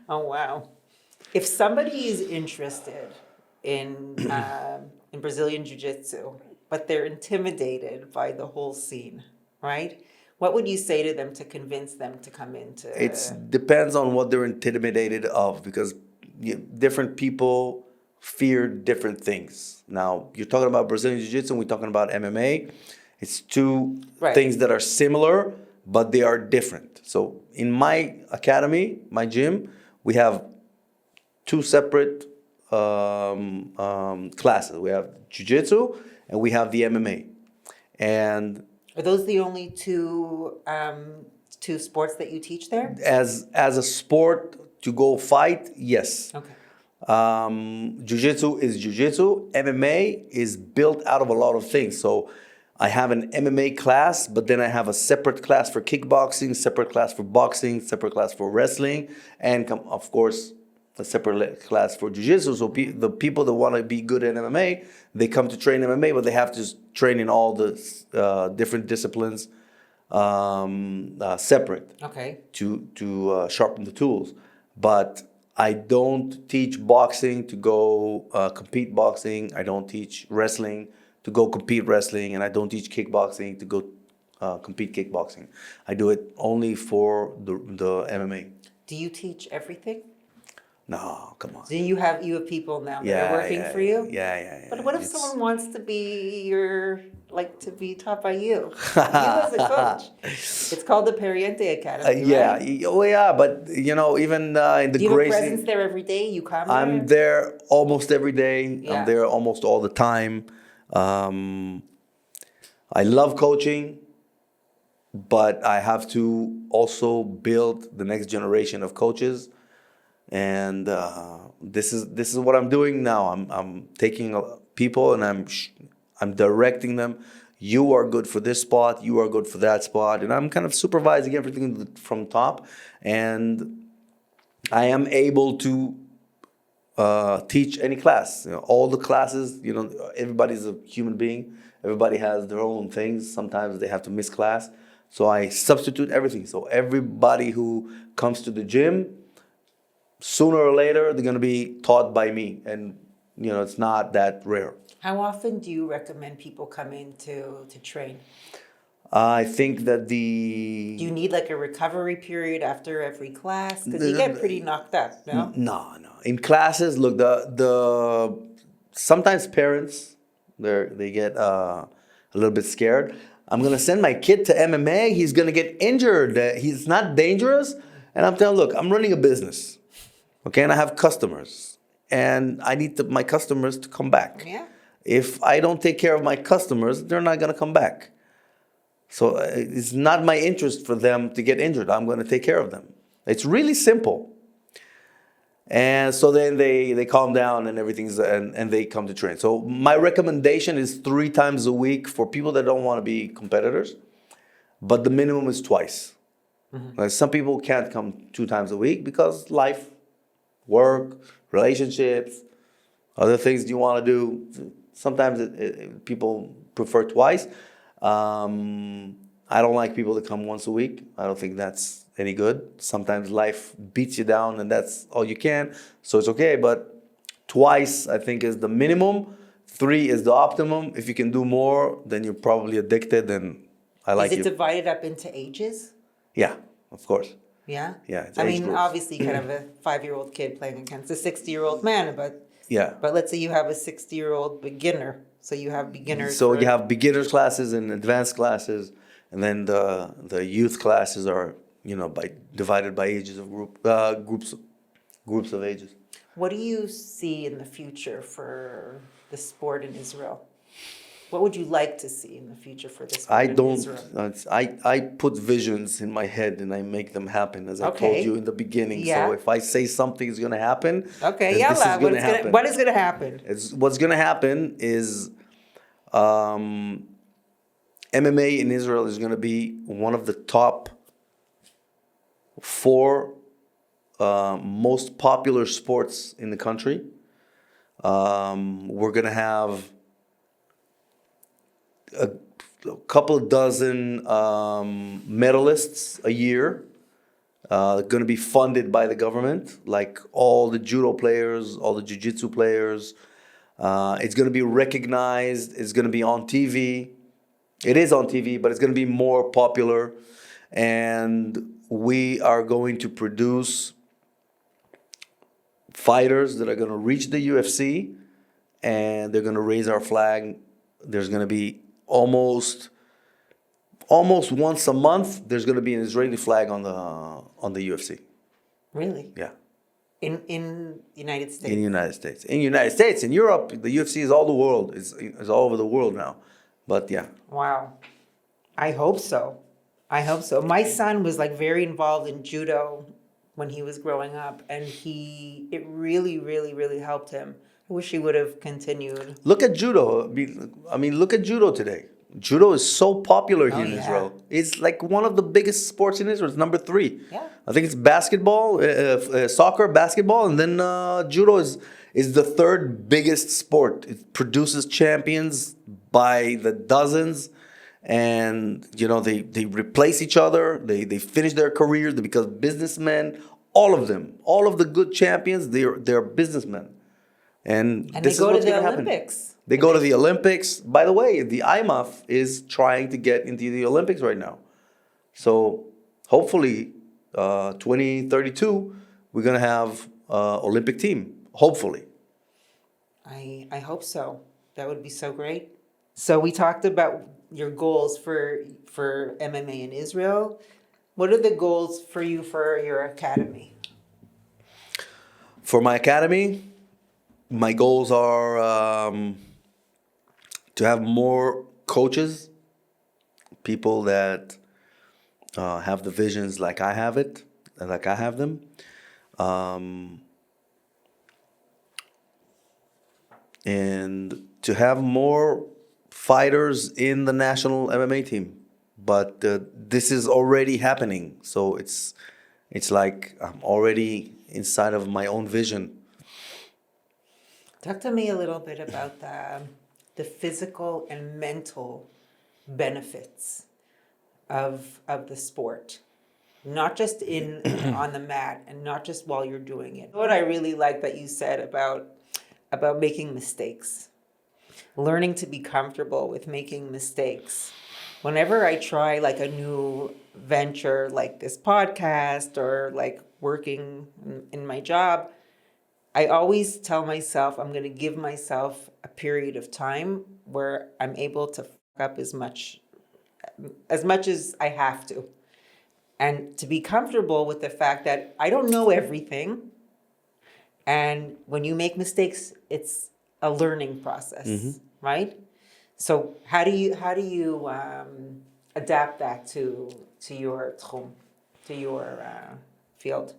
Speaker 2: Oh wow! If somebody is interested in Brazilian Jiu-Jitsu, but they're intimidated by the whole scene, right? What would you say to them to convince them to come into?
Speaker 1: It depends on what they're intimidated of, because different people fear different things. Now, you're talking about Brazilian Jiu-Jitsu and we're talking about MMA. It's two
Speaker 2: Right.
Speaker 1: things that are similar, but they are different. So in my academy, my gym, we have two separate classes. We have Jiu-Jitsu and we have the MMA. And
Speaker 2: Are those the only two sports that you teach there?
Speaker 1: as a sport to go fight, yes.
Speaker 2: Okay.
Speaker 1: Jiu-Jitsu is Jiu-Jitsu. MMA is built out of a lot of things. So I have an MMA class, but then I have a separate class for kickboxing, separate class for boxing, separate class for wrestling, and of course, a separate class for Jiu-Jitsu. So the people that want to be good at MMA, they come to train MMA, but they have to train in all the different disciplines separate.
Speaker 2: Okay.
Speaker 1: To sharpen the tools. But I don't teach boxing to go compete boxing. I don't teach wrestling to go compete wrestling, and I don't teach kickboxing to go compete kickboxing. I do it only for the MMA.
Speaker 2: Do you teach everything?
Speaker 1: No, come on.
Speaker 2: Do you have people now that are working for you?
Speaker 1: Yeah.
Speaker 2: But what if someone wants to be to be taught by you? You as a coach. It's called the Pariente Academy,
Speaker 1: Yeah,
Speaker 2: right?
Speaker 1: oh yeah, but even in the
Speaker 2: Do you have a
Speaker 1: Gracie,
Speaker 2: presence there every day? You come
Speaker 1: I'm there almost every day.
Speaker 2: Yeah.
Speaker 1: I'm there almost all the time. I love coaching, but I have to also build the next generation of coaches, and this is what I'm doing now. I'm taking people and I'm directing them. You are good for this spot. You are good for that spot, and I'm kind of supervising everything from top, and I am able to teach any class. All the classes. Everybody's a human being. Everybody has their own things. Sometimes they have to miss class. So I substitute everything. So everybody who comes to the gym, sooner or later, they're going to be taught by me. And, it's not that rare.
Speaker 2: How often do you recommend people come in to train?
Speaker 1: I think that
Speaker 2: Do you need like a recovery period after every class? Because you get pretty knocked up, no?
Speaker 1: no. In classes, look, the sometimes parents they get a little bit scared. I'm gonna send my kid to MMA. He's gonna get injured. He's not dangerous, and I'm telling, look, I'm running a business, okay, and I have customers, and I need my customers to come back.
Speaker 2: Yeah.
Speaker 1: If I don't take care of my customers, they're not gonna come back. So it's not my interest for them to get injured. I'm going to take care of them. It's really simple. And so then they calm down and everything's and they come to train. So my recommendation is 3 times a week for people that don't want to be competitors, but the minimum is twice. Like some people can't come 2 times a week because life, work, relationships, other things you want to do. Sometimes people prefer twice. I don't like people to come once a week. I don't think that's any good. Sometimes life beats you down and that's all you can. So it's okay, but twice I think is the minimum. 3 is the optimum. If you can do more, then you're probably addicted and I like
Speaker 2: Is it
Speaker 1: you.
Speaker 2: divided up into ages?
Speaker 1: Yeah, of course.
Speaker 2: Yeah?
Speaker 1: Yeah, it's
Speaker 2: I
Speaker 1: age
Speaker 2: mean,
Speaker 1: groups.
Speaker 2: obviously you could have a 5-year-old kid playing against a 60-year-old man,
Speaker 1: Yeah.
Speaker 2: but let's say you have a 60-year-old beginner. So you have beginners.
Speaker 1: So
Speaker 2: for-
Speaker 1: you have beginners classes and advanced classes, and then the youth classes are divided by ages of groups of ages.
Speaker 2: What do you see in the future for the sport in Israel? What would you like to see in the future for the sport
Speaker 1: I
Speaker 2: in
Speaker 1: don't.
Speaker 2: Israel?
Speaker 1: I put visions in my head and I make them happen, as I
Speaker 2: Okay.
Speaker 1: told you in the beginning.
Speaker 2: Yeah.
Speaker 1: So if I say something is going to happen,
Speaker 2: Okay,
Speaker 1: then this is
Speaker 2: yalla.
Speaker 1: going to happen.
Speaker 2: What is going to happen?
Speaker 1: What's going to happen is MMA in Israel is going to be one of the top 4 most popular sports in the country. We're going to have a couple of dozen medalists a year, going to be funded by the government, like all the judo players, all the jiu-jitsu players. It's going to be recognized. It's going to be on TV. It is on TV, but it's going to be more popular. And we are going to produce fighters that are going to reach the UFC, and they're going to raise our flag. There's going to be almost once a month, there's going to be an Israeli flag on the UFC.
Speaker 2: Really?
Speaker 1: Yeah.
Speaker 2: In the United States?
Speaker 1: In the United States. In the United States, in Europe, the UFC is all the world. It's all over the world now. But yeah.
Speaker 2: Wow. I hope so. I hope so. My son was like very involved in judo when he was growing up, and it really, really, really helped him. I wish he would have continued.
Speaker 1: Look at judo. I mean, look at judo today. Judo is so popular here in
Speaker 2: yeah.
Speaker 1: Israel. It's like one of the biggest sports in Israel. It's number 3.
Speaker 2: Yeah.
Speaker 1: I think it's basketball, soccer, basketball, and then judo is the 3rd biggest sport. It produces champions by the dozens, and they replace each other. They finish their careers. They become businessmen. All of them, all of the good champions, they're businessmen. And
Speaker 2: And
Speaker 1: this
Speaker 2: they go
Speaker 1: is what's
Speaker 2: to the
Speaker 1: going to happen.
Speaker 2: Olympics.
Speaker 1: They go to the Olympics. By the way, the IMAF is trying to get into the Olympics right now. So hopefully, 2032, we're going to have Olympic team. Hopefully.
Speaker 2: I hope so. That would be so great. So we talked about your goals for MMA in Israel. What are the goals for you for your academy?
Speaker 1: For my academy, my goals are to have more coaches, people that have the visions like I have it, like I have them. And to have more fighters in the national MMA team. But this is already happening. So it's like I'm already inside of my own vision.
Speaker 2: Talk to me a little bit about the physical and mental benefits of the sport, not just on the mat and not just while you're doing it. What I really like that you said about making mistakes, learning to be comfortable with making mistakes. whenever I try like a new venture, like this podcast or like working in my job, I always tell myself I'm going to give myself a period of time where I'm able to fuck up as much as I have to. And to be comfortable with the fact that I don't know everything. And when you make mistakes, it's a learning process, right? So how do you adapt that to your tchum, to your field?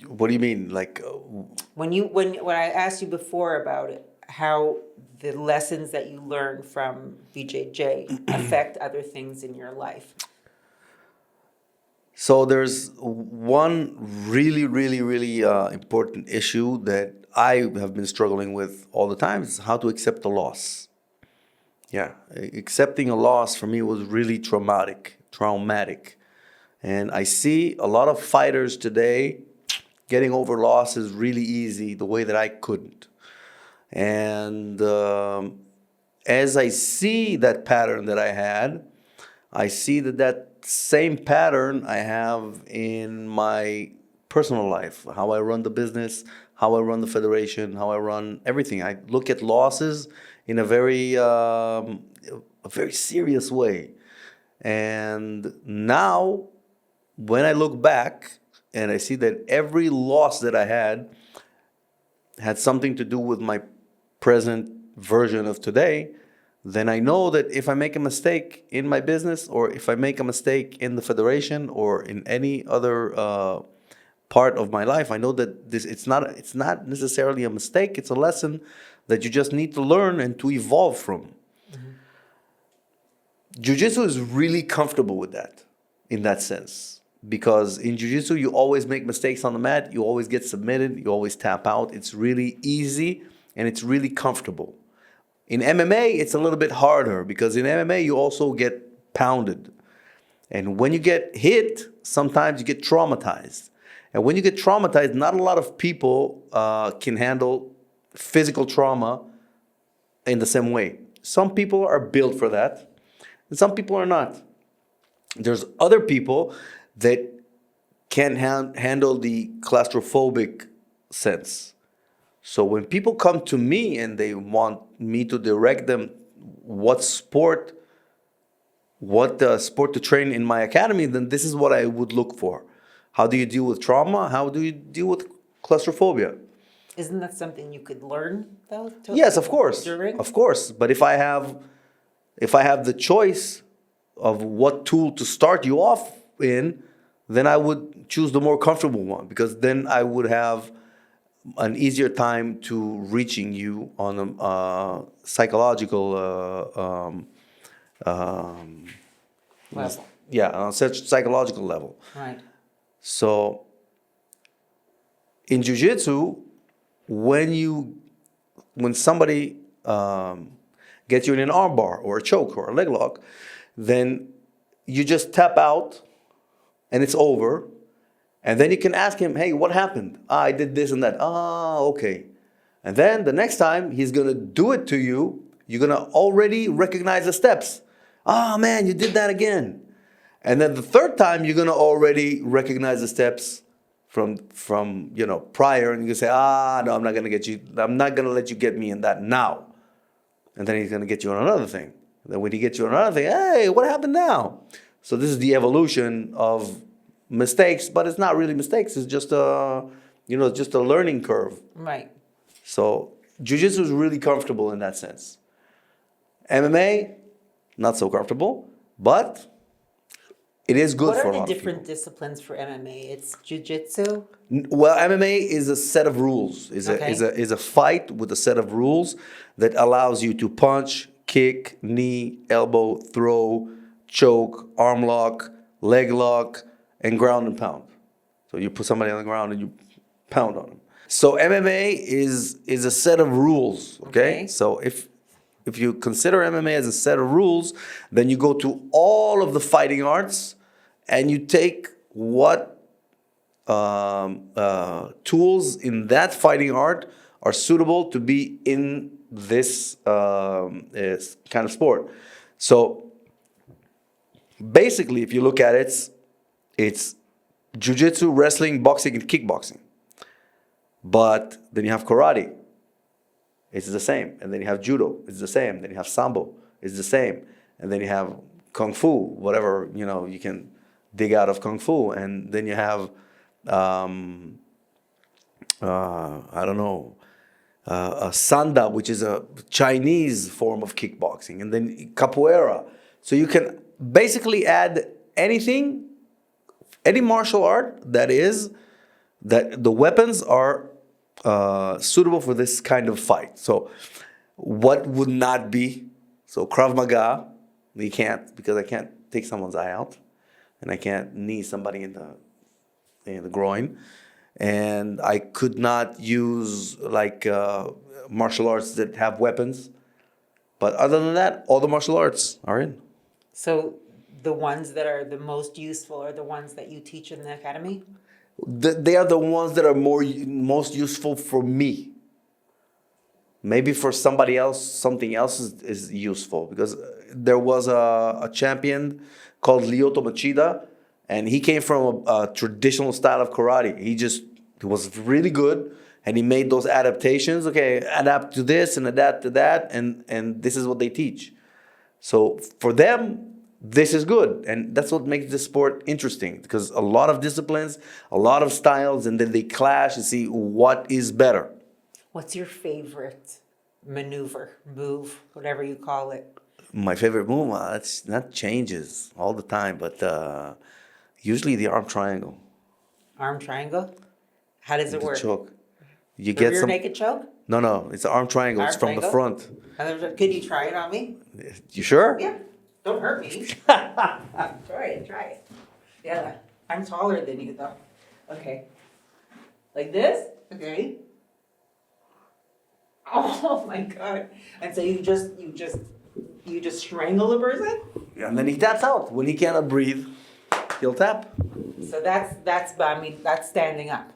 Speaker 1: What do you mean? Like,
Speaker 2: When I asked you before about it, how the lessons that you learn from BJJ affect other things in your life.
Speaker 1: so there's one really, really, really important issue that I have been struggling with all the time is how to accept the loss. Yeah, accepting a loss for me was really traumatic. And I see a lot of fighters today getting over losses really easy, the way that I couldn't. And as I see that pattern that I had, I see that same pattern I have in my personal life, how I run the business, how I run the federation, how I run everything. I look at losses in a very serious way. And now, when I look back and I see that every loss that I had something to do with my present version of today, then I know that if I make a mistake in my business or if I make a mistake in the federation or in any other part of my life, I know that it's not necessarily a mistake. It's a lesson that you just need to learn and to evolve from. Jiu-Jitsu is really comfortable with that, in that sense. Because in Jiu-Jitsu, you always make mistakes on the mat, you always get submitted, you always tap out. It's really easy and it's really comfortable. In MMA, it's a little bit harder because in MMA, you also get pounded. And when you get hit, sometimes you get traumatized. And when you get traumatized, not a lot of people can handle physical trauma in the same way. Some people are built for that, and some people are not. There's other people that can handle the claustrophobic sense. So when people come to me and they want me to direct them what sport to train in my academy, then this is what I would look for. How do you deal with trauma? How do you deal with claustrophobia?
Speaker 2: Isn't that something you could learn though?
Speaker 1: Yes, of course.
Speaker 2: During?
Speaker 1: Of course. But if I have the choice of what tool to start you off in, then I would choose the more comfortable one because then I would have an easier time to reaching you on a psychological
Speaker 2: Level.
Speaker 1: on such psychological level.
Speaker 2: Right.
Speaker 1: So in jiu-jitsu, when somebody gets you in an armbar or a choke or a leg lock, then you just tap out and it's over. And then you can ask him, hey, what happened? I did this and that. Okay. And then the next time he's going to do it to you, you're going to already recognize the steps. Man, you did that again. And then the third time, you're going to already recognize the steps from prior. And you can say, no, I'm not going to get you. I'm not going to let you get me in that now. And then he's going to get you on another thing. And then when he gets you on another thing, hey, what happened now? So this is the evolution of mistakes, but it's not really mistakes. It's just just a learning curve.
Speaker 2: Right.
Speaker 1: So jiu-jitsu is really comfortable in that sense. MMA, not so comfortable, but it is good for a lot of people.
Speaker 2: What are the different disciplines for MMA? It's jiu-jitsu?
Speaker 1: Well, MMA is a set of rules. Is a fight with a set of rules that allows you to punch, kick, knee, elbow, throw, choke, arm lock, leg lock, and ground and pound. So you put somebody on the ground and you pound on them. So MMA is a set of rules, okay? So if you consider MMA as a set of rules, then you go to all of the fighting arts and you take what tools in that fighting art are suitable to be in this kind of sport. So basically, if you look at it, it's jiu-jitsu, wrestling, boxing, and kickboxing. But then you have karate. It's the same. And then you have judo. It's the same. Then you have sambo. It's the same. And then you have kung fu, whatever, you can dig out of kung fu. And then you have, I don't know, a sanda, which is a Chinese form of kickboxing. And then capoeira. So you can basically add anything, any martial art that the weapons are suitable for this kind of fight. So what would not be? So Krav Maga, we can't, because I can't take someone's eye out, and I can't knee somebody in the groin, and I could not use like martial arts that have weapons. But other than that, all the martial arts are in.
Speaker 2: So the ones that are the most useful are the ones that you teach in the academy?
Speaker 1: They are the ones that are most useful for me. Maybe for somebody else, something else is useful, because there was a champion called Lyoto Machida, and he came from a traditional style of karate. He was really good, and he made those adaptations. Okay, adapt to this and adapt to that, and this is what they teach. So for them, this is good, and that's what makes the sport interesting, because a lot of disciplines, a lot of styles, and then they clash and see what is better.
Speaker 2: What's your favorite maneuver, move, whatever you call it?
Speaker 1: My favorite move, that changes all the time, but usually the arm triangle.
Speaker 2: Arm triangle? How does it
Speaker 1: The
Speaker 2: work?
Speaker 1: choke. You
Speaker 2: Rear
Speaker 1: get some.
Speaker 2: naked choke?
Speaker 1: No, it's an arm triangle.
Speaker 2: Arm
Speaker 1: It's from the
Speaker 2: triangle?
Speaker 1: front.
Speaker 2: Could you try it on me?
Speaker 1: You sure?
Speaker 2: Yeah. Don't hurt me. Try it. Yeah. I'm taller than you though. Okay. Like this? Okay. Oh my God. And so you just strangle the person?
Speaker 1: And then he taps out. When he cannot breathe, he'll tap.
Speaker 2: So that's standing up.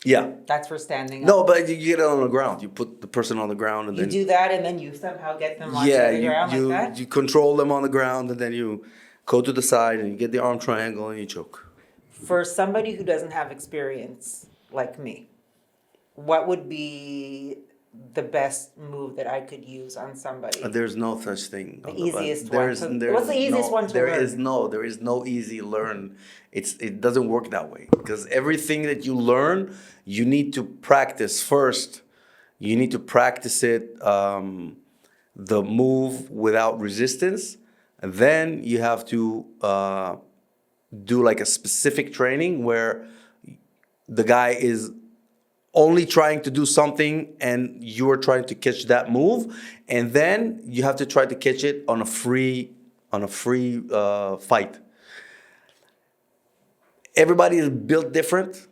Speaker 1: Yeah.
Speaker 2: That's for standing up.
Speaker 1: No, but you get it on the ground. You put the person on the ground, and
Speaker 2: You
Speaker 1: then
Speaker 2: do that and then you somehow get them onto
Speaker 1: yeah,
Speaker 2: the ground like that?
Speaker 1: you control them on the ground, and then you go to the side and you get the arm triangle and you choke.
Speaker 2: For somebody who doesn't have experience like me, what would be the best move that I could use on somebody?
Speaker 1: There's no such thing.
Speaker 2: The easiest one. What's the easiest one to learn?
Speaker 1: There is no easy learn. It doesn't work that way, because everything that you learn, you need to practice first. You need to practice it, the move without resistance, and then you have to do like a specific training where the guy is only trying to do something and you're trying to catch that move, and then you have to try to catch it on a free fight. Everybody is built different.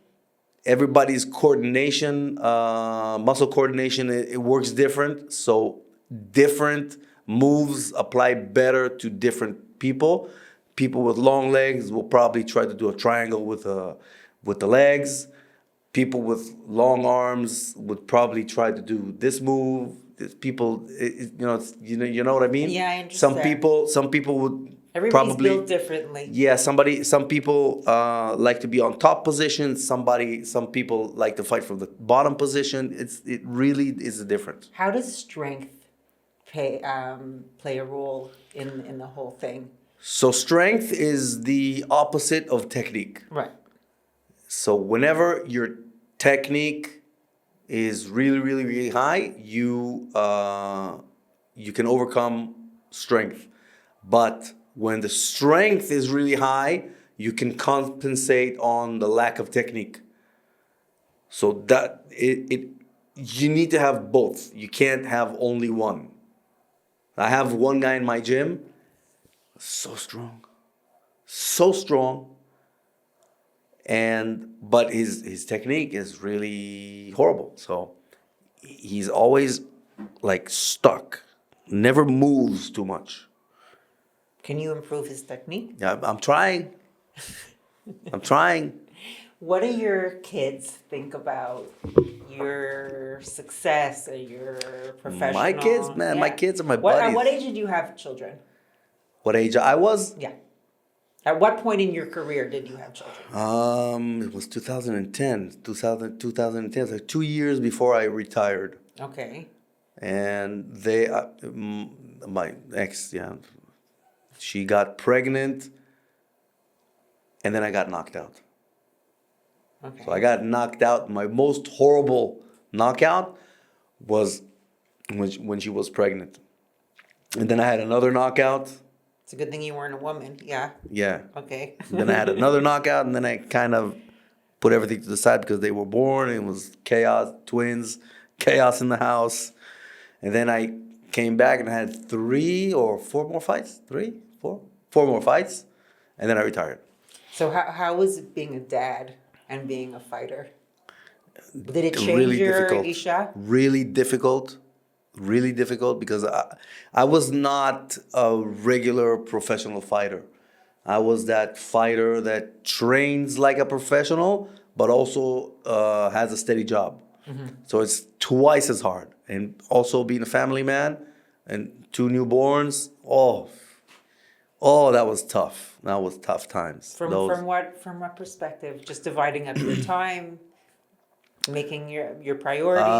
Speaker 1: Everybody's coordination, muscle coordination, it works different. So different moves apply better to different people. People with long legs will probably try to do a triangle with the legs. People with long arms would probably try to do this move. People, you know what I mean?
Speaker 2: Yeah, I understand.
Speaker 1: Some people would
Speaker 2: Everybody's
Speaker 1: probably
Speaker 2: built differently.
Speaker 1: Yeah, some people like to be on top position. Some people like to fight from the bottom position. It really is a difference.
Speaker 2: How does strength play a role in the whole thing?
Speaker 1: So strength is the opposite of technique.
Speaker 2: Right.
Speaker 1: So whenever your technique is really, really, really high, you can overcome strength. But when the strength is really high, you can compensate on the lack of technique. So that you need to have both. You can't have only one. I have one guy in my gym, so strong, but his technique is really horrible. So he's always like stuck, never moves too much.
Speaker 2: Can you improve his technique?
Speaker 1: Yeah, I'm trying.
Speaker 2: What do your kids think about your success or your professional?
Speaker 1: My kids, man, my kids are my
Speaker 2: At
Speaker 1: buddies.
Speaker 2: what age did you have children?
Speaker 1: What age I was?
Speaker 2: Yeah. At what point in your career did you have children?
Speaker 1: It was 2010. It's like 2 years before I retired.
Speaker 2: Okay.
Speaker 1: And my ex, yeah, she got pregnant, and then I got knocked out.
Speaker 2: Okay.
Speaker 1: So I got knocked out. My most horrible knockout was when she was pregnant. And then I had another knockout.
Speaker 2: It's a good thing you weren't a woman. Yeah.
Speaker 1: Yeah.
Speaker 2: Okay.
Speaker 1: And then I had another knockout, and then I kind of put everything to the side because they were born. It was chaos, twins, chaos in the house. And then I came back and I had 3 or 4 more fights. 3, 4? 4 more fights. And then I retired.
Speaker 2: So how was it being a dad and being a fighter? Did it change
Speaker 1: Really
Speaker 2: your
Speaker 1: difficult.
Speaker 2: Isha?
Speaker 1: Really difficult. Really difficult because I was not a regular professional fighter. I was that fighter that trains like a professional, but also has a steady job. So it's twice as hard. And also being a family man and 2 newborns, oh, that was tough. That was tough times.
Speaker 2: From what perspective? Just dividing up your time, making your priorities.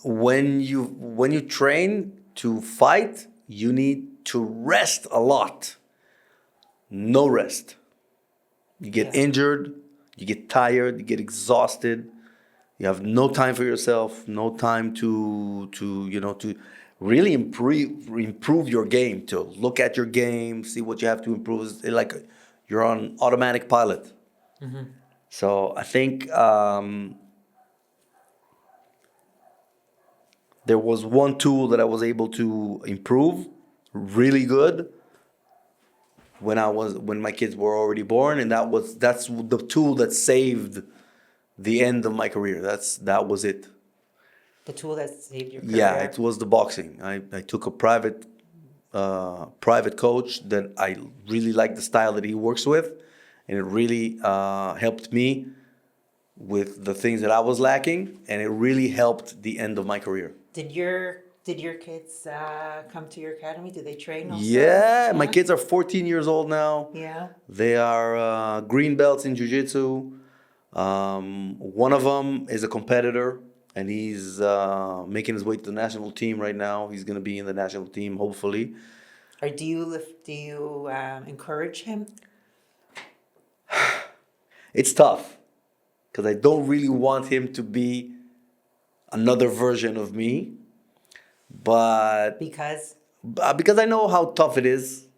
Speaker 1: When you train to fight, you need to rest a lot. No rest. You get injured, you get tired, you get exhausted. You have no time for yourself, no time to really improve your game, to look at your game, see what you have to improve. It's like you're on automatic pilot. So I think there was one tool that I was able to improve really good when my kids were already born, and that's the tool that saved the end of my career. That was it.
Speaker 2: The tool that saved your career.
Speaker 1: Yeah, it was the boxing. I took a private coach that I really liked the style that he works with, and it really helped me with the things that I was lacking, and it really helped the end of my career.
Speaker 2: Did your kids come to your academy? Did they train also?
Speaker 1: Yeah, my kids are 14 years old now.
Speaker 2: Yeah.
Speaker 1: They are green belts in jiu-jitsu. One of them is a competitor, and he's making his way to the national team right now. He's going to be in the national team, hopefully.
Speaker 2: Or do you encourage him?
Speaker 1: It's tough because I don't really want him to be another version of me, but
Speaker 2: Because
Speaker 1: because I know how tough it is.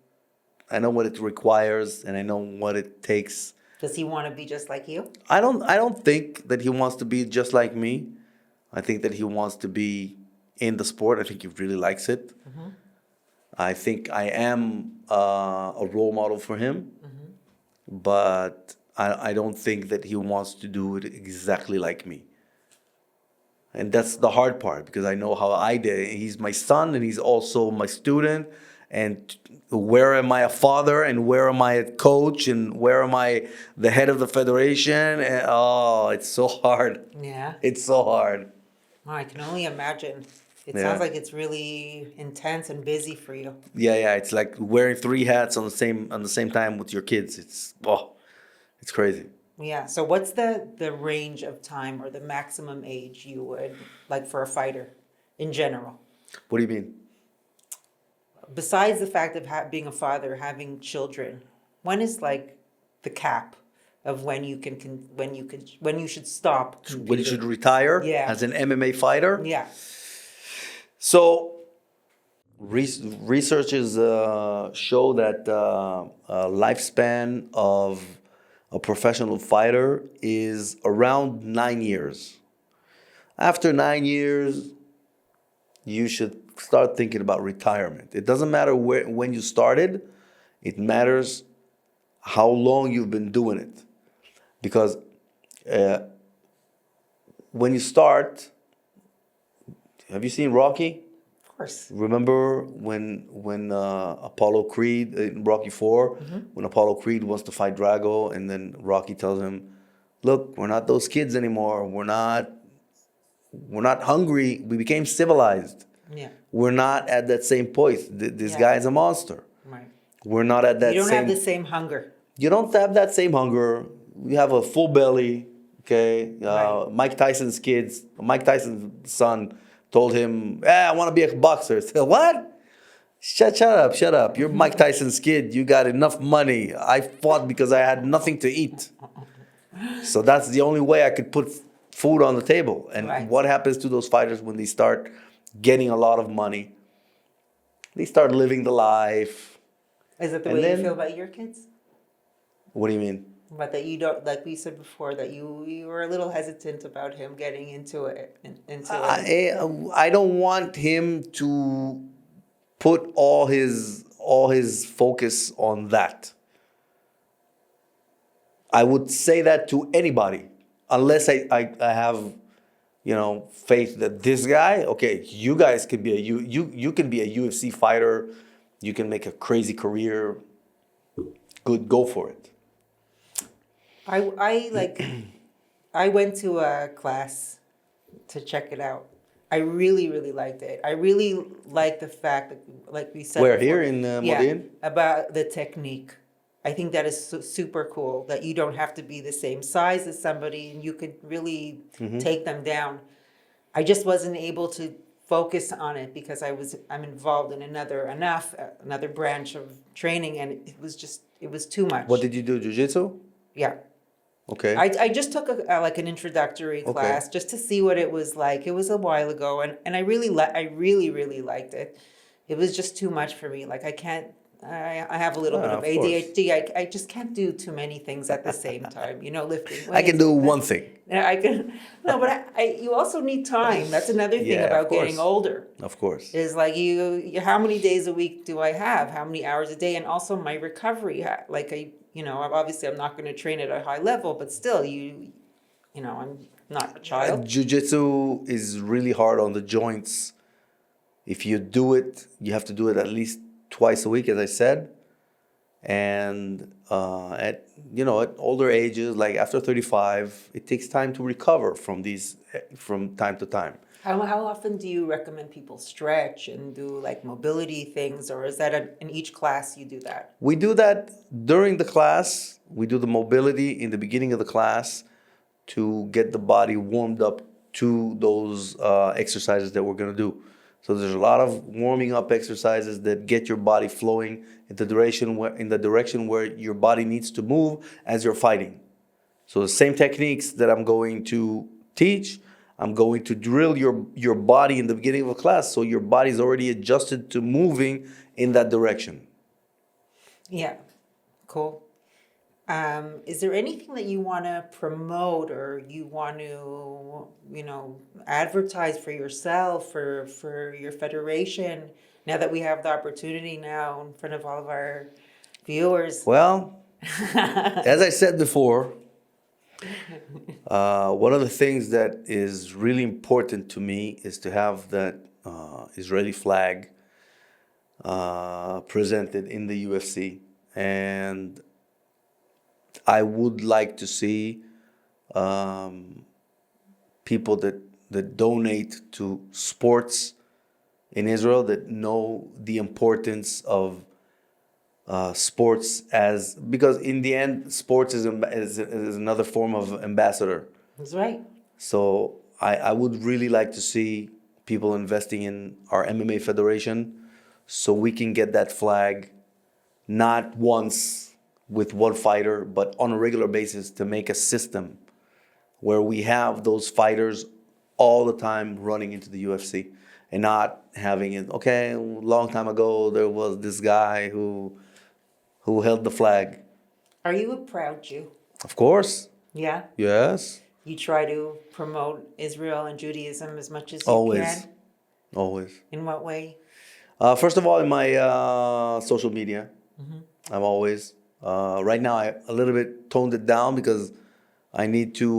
Speaker 1: I know what it requires, and I know what it takes.
Speaker 2: does he want to be just like you?
Speaker 1: I don't think that he wants to be just like me. I think that he wants to be in the sport. I think he really likes it. I think I am a role model for him, but I don't think that he wants to do it exactly like me. And that's the hard part because I know how I did. He's my son and he's also my student. And where am I a father and where am I a coach and where am I the head of the federation? And, oh, it's so hard.
Speaker 2: Yeah.
Speaker 1: It's so hard.
Speaker 2: Oh, I can only imagine. It
Speaker 1: Yeah.
Speaker 2: sounds like it's really intense and busy for you.
Speaker 1: Yeah. It's like wearing 3 hats on the same time with your kids. It's crazy.
Speaker 2: Yeah. So what's the range of time or the maximum age you would like for a fighter in general?
Speaker 1: What do you mean?
Speaker 2: Besides the fact of being a father, having children, when is like the cap of when you should stop competing?
Speaker 1: When you should retire as an MMA fighter?
Speaker 2: Yeah.
Speaker 1: So researchers show that lifespan of a professional fighter is around 9 years. After 9 years, you should start thinking about retirement. It doesn't matter when you started. It matters how long you've been doing it. Because when you start, have you seen Rocky?
Speaker 2: Of course.
Speaker 1: Remember when Apollo Creed in Rocky 4, when Apollo Creed wants to fight Drago, and then Rocky tells him, "Look, we're not those kids anymore. We're not hungry. We became civilized.
Speaker 2: Yeah.
Speaker 1: We're not at that same point. This guy is a monster.
Speaker 2: Right.
Speaker 1: We're not at that
Speaker 2: You don't
Speaker 1: same.
Speaker 2: have the same hunger.
Speaker 1: You don't have that same hunger. We have a full belly. Okay.
Speaker 2: Right.
Speaker 1: Mike Tyson's son told him, I want to be a boxer. I said, what? Shut up. You're Mike Tyson's kid. You got enough money. I fought because I had nothing to eat. So that's the only way I could put food on the table. And
Speaker 2: Right.
Speaker 1: what happens to those fighters when they start getting a lot of money? They start living the life.
Speaker 2: Is that the
Speaker 1: And
Speaker 2: way
Speaker 1: then-
Speaker 2: you feel about your kids?
Speaker 1: What do you mean?
Speaker 2: But that you don't, like we said before, that you were a little hesitant about him getting into it.
Speaker 1: I don't want him to put all his focus on that. I would say that to anybody, unless I have, faith that this guy, okay, you guys can be you can be a UFC fighter, you can make a crazy career. Good, go for it.
Speaker 2: I went to a class to check it out. I really, really liked it. I really like the fact that, like we said,
Speaker 1: Where,
Speaker 2: before,
Speaker 1: here in Modin?
Speaker 2: about the technique. I think that is super cool. That you don't have to be the same size as somebody, and you could really take them down. I just wasn't able to focus on it because I'm involved in another branch of training, and it was too much.
Speaker 1: What did you do? Jiu-Jitsu?
Speaker 2: Yeah.
Speaker 1: Okay.
Speaker 2: I just took like an introductory class just to see what it was like. It was a while ago, and I really really liked it. It was just too much for me. Like I have a little bit of
Speaker 1: of course.
Speaker 2: ADHD. I just can't do too many things at the same time. Lifting weights.
Speaker 1: I can do one thing.
Speaker 2: Yeah, I can. No, but you also need time. That's another thing
Speaker 1: Yeah, of
Speaker 2: about getting
Speaker 1: course.
Speaker 2: older.
Speaker 1: Of course.
Speaker 2: Is like how many days a week do I have? How many hours a day? And also my recovery. Obviously I'm not going to train at a high level, but still, I'm not a child.
Speaker 1: Jiu-Jitsu is really hard on the joints. If you do it, you have to do it at least twice a week, as I said. And at older ages, like after 35, it takes time to recover from time to time.
Speaker 2: How often do you recommend people stretch and do like mobility things, or is that in each class you do that?
Speaker 1: We do that during the class. We do the mobility in the beginning of the class to get the body warmed up to those exercises that we're going to do. So there's a lot of warming up exercises that get your body flowing in the direction where your body needs to move as you're fighting. So the same techniques that I'm going to teach, I'm going to drill your body in the beginning of a class so your body's already adjusted to moving in that direction.
Speaker 2: Yeah, cool. Is there anything that you want to promote or you want to, advertise for yourself, for your federation, now that we have the opportunity now in front of all of our viewers?
Speaker 1: Well, as I said before, one of the things that is really important to me is to have that Israeli flag presented in the UFC. And I would like to see people that donate to sports in Israel, that know the importance of sports because in the end, sports is another form of ambassador.
Speaker 2: That's right.
Speaker 1: So I would really like to see people investing in our MMA federation so we can get that flag not once with one fighter, but on a regular basis, to make a system where we have those fighters all the time running into the UFC and not having it, okay, a long time ago, there was this guy who held the flag.
Speaker 2: Are you a proud Jew?
Speaker 1: Of course.
Speaker 2: Yeah.
Speaker 1: Yes.
Speaker 2: You try to promote Israel and Judaism as much as you
Speaker 1: Always.
Speaker 2: can?
Speaker 1: Always.
Speaker 2: In what way?
Speaker 1: First of all, in my social media, I'm always. Right now, I a little bit toned it down because I need to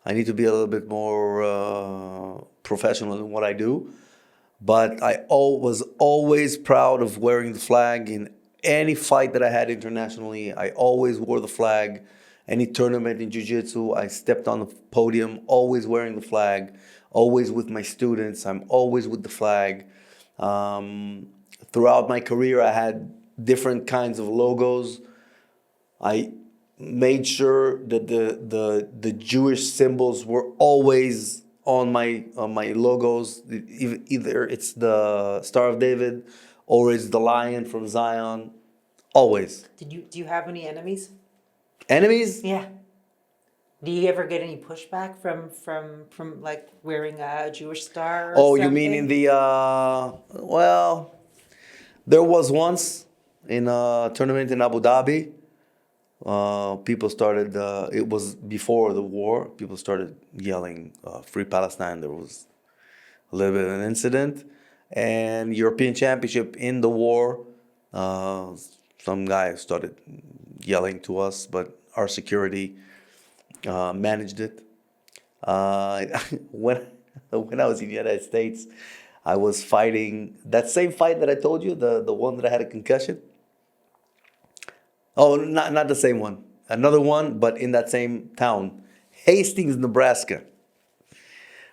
Speaker 1: be a little bit more professional in what I do. But I was always proud of wearing the flag in any fight that I had internationally. I always wore the flag. Any tournament in jiu-jitsu, I stepped on the podium always wearing the flag. always with my students. I'm always with the flag. Throughout my career, I had different kinds of logos. I made sure that the Jewish symbols were always on my logos. Either it's the Star of David or it's the lion from Zion. Always.
Speaker 2: Do you have any enemies?
Speaker 1: Enemies?
Speaker 2: Yeah. Do you ever get any pushback from like wearing a Jewish star or
Speaker 1: Oh,
Speaker 2: something?
Speaker 1: you mean in the well, there was once in a tournament in Abu Dhabi. People started. It was before the war. People started yelling "Free Palestine." There was a little bit of an incident, and European Championship in the war. Some guy started yelling to us, but our security managed it. When I was in the United States, I was fighting that same fight that I told you, the one that I had a concussion. Oh, not the same one. Another one, but in that same town, Hastings, Nebraska.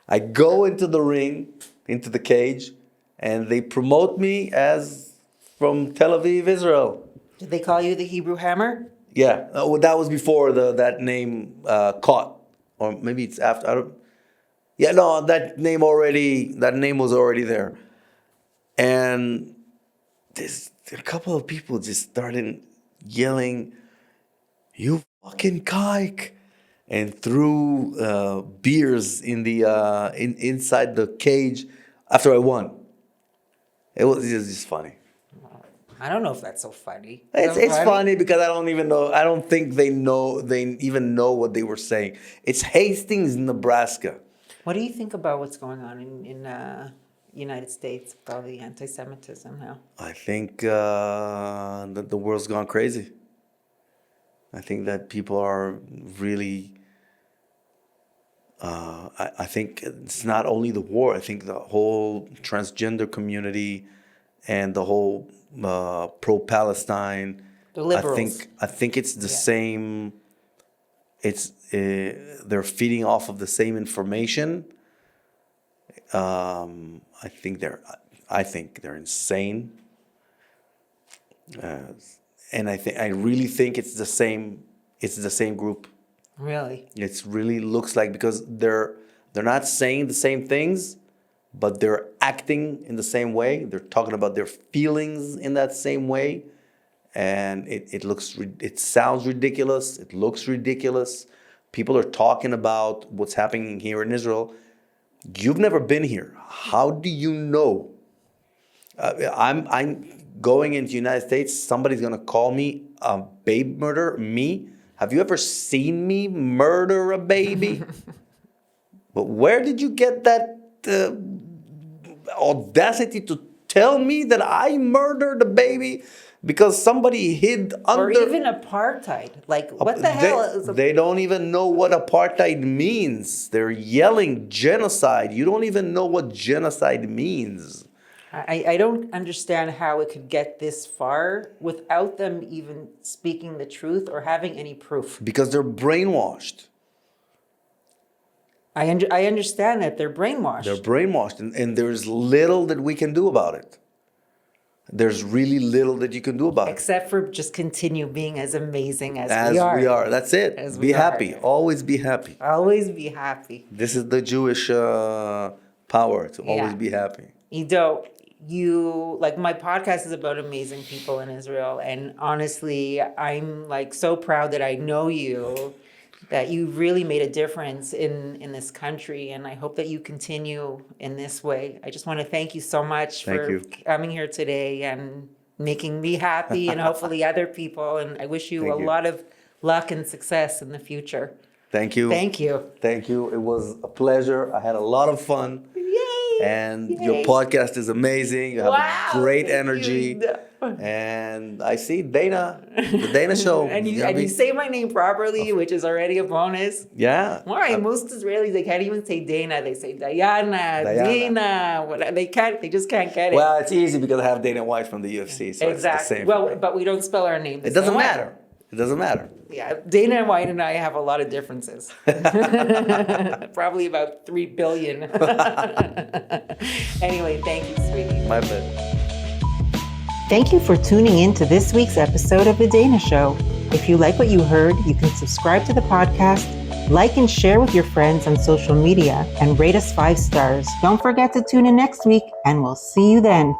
Speaker 1: I go into the ring, into the cage, and they promote me as from Tel Aviv, Israel.
Speaker 2: Did they call you the Hebrew Hammer?
Speaker 1: Yeah, that was before that name caught, or maybe it's after. I don't. Yeah, no, that name was already there, and there's a couple of people just started yelling, "You fucking kike!" and threw beers in the inside the cage after I won. It was just funny.
Speaker 2: I don't know if that's so funny.
Speaker 1: It's funny because I don't even know. I don't think they even know what they were saying. It's Hastings, Nebraska.
Speaker 2: What do you think about what's going on in United States with all the anti-Semitism now?
Speaker 1: I think that the world's gone crazy. I think that people are really. I think it's not only the war. I think the whole transgender community and the whole pro-Palestine.
Speaker 2: The liberals.
Speaker 1: I think it's the same. It's they're feeding off of the same information. I think they're insane, and I really think it's the same. It's the same group.
Speaker 2: Really?
Speaker 1: It really looks like, because they're not saying the same things, but they're acting in the same way. They're talking about their feelings in that same way, and it sounds ridiculous. It looks ridiculous. People are talking about what's happening here in Israel. You've never been here. How do you know? I'm going into the United States. Somebody's gonna call me a babe murderer. Me? Have you ever seen me murder a baby? But where did you get that audacity to tell me that I murdered a baby because somebody hid under?
Speaker 2: Or even apartheid. Like, what the hell is
Speaker 1: They don't even know what apartheid means. They're yelling genocide. You don't even know what genocide means.
Speaker 2: I don't understand how it could get this far without them even speaking the truth or having any proof.
Speaker 1: Because they're brainwashed.
Speaker 2: I understand that they're brainwashed.
Speaker 1: They're brainwashed, and there's little that we can do about it. There's really little that you can do about it.
Speaker 2: Except for just continue being as amazing as
Speaker 1: As
Speaker 2: we are.
Speaker 1: we are. That's it.
Speaker 2: As
Speaker 1: Be
Speaker 2: we
Speaker 1: happy.
Speaker 2: are.
Speaker 1: Always be happy.
Speaker 2: Always be happy.
Speaker 1: This is the Jewish power, to always
Speaker 2: Yeah.
Speaker 1: be happy.
Speaker 2: Ido, my podcast is about amazing people in Israel. And honestly, I'm like so proud that I know you, that you really made a difference in this country. And I hope that you continue in this way. I just want to thank you so much
Speaker 1: Thank
Speaker 2: for
Speaker 1: you.
Speaker 2: coming here today and making me happy and hopefully other people. And I wish you
Speaker 1: Thank
Speaker 2: a
Speaker 1: you.
Speaker 2: lot of luck and success in the future.
Speaker 1: Thank you.
Speaker 2: Thank you.
Speaker 1: Thank you. It was a pleasure. I had a lot of fun.
Speaker 2: Yay!
Speaker 1: And
Speaker 2: Yay.
Speaker 1: your podcast is amazing. You have
Speaker 2: Wow,
Speaker 1: a great
Speaker 2: thank
Speaker 1: energy.
Speaker 2: you.
Speaker 1: And I see Dayna, the Dayna show.
Speaker 2: And
Speaker 1: It's
Speaker 2: you
Speaker 1: gonna be-
Speaker 2: say my name properly, which is already a bonus.
Speaker 1: Yeah.
Speaker 2: Why? Most Israelis, they can't even say Dayna. They say Dayana,
Speaker 1: Dayana.
Speaker 2: Dina. They just can't get it.
Speaker 1: Well, it's easy because I have Dana White from the UFC, so
Speaker 2: exactly.
Speaker 1: it's the same.
Speaker 2: Well,
Speaker 1: for me.
Speaker 2: but we don't spell our name. the
Speaker 1: It doesn't
Speaker 2: same way.
Speaker 1: matter. It doesn't matter.
Speaker 2: Yeah, Dana White and I have a lot of differences. Probably about 3 billion. Anyway, thank you, sweetie.
Speaker 1: My bad.
Speaker 3: Thank you for tuning in to this week's episode of The Dayna Show. If you like what you heard, you can subscribe to the podcast, like and share with your friends on social media, and rate us 5 stars. Don't forget to tune in next week, and we'll see you then.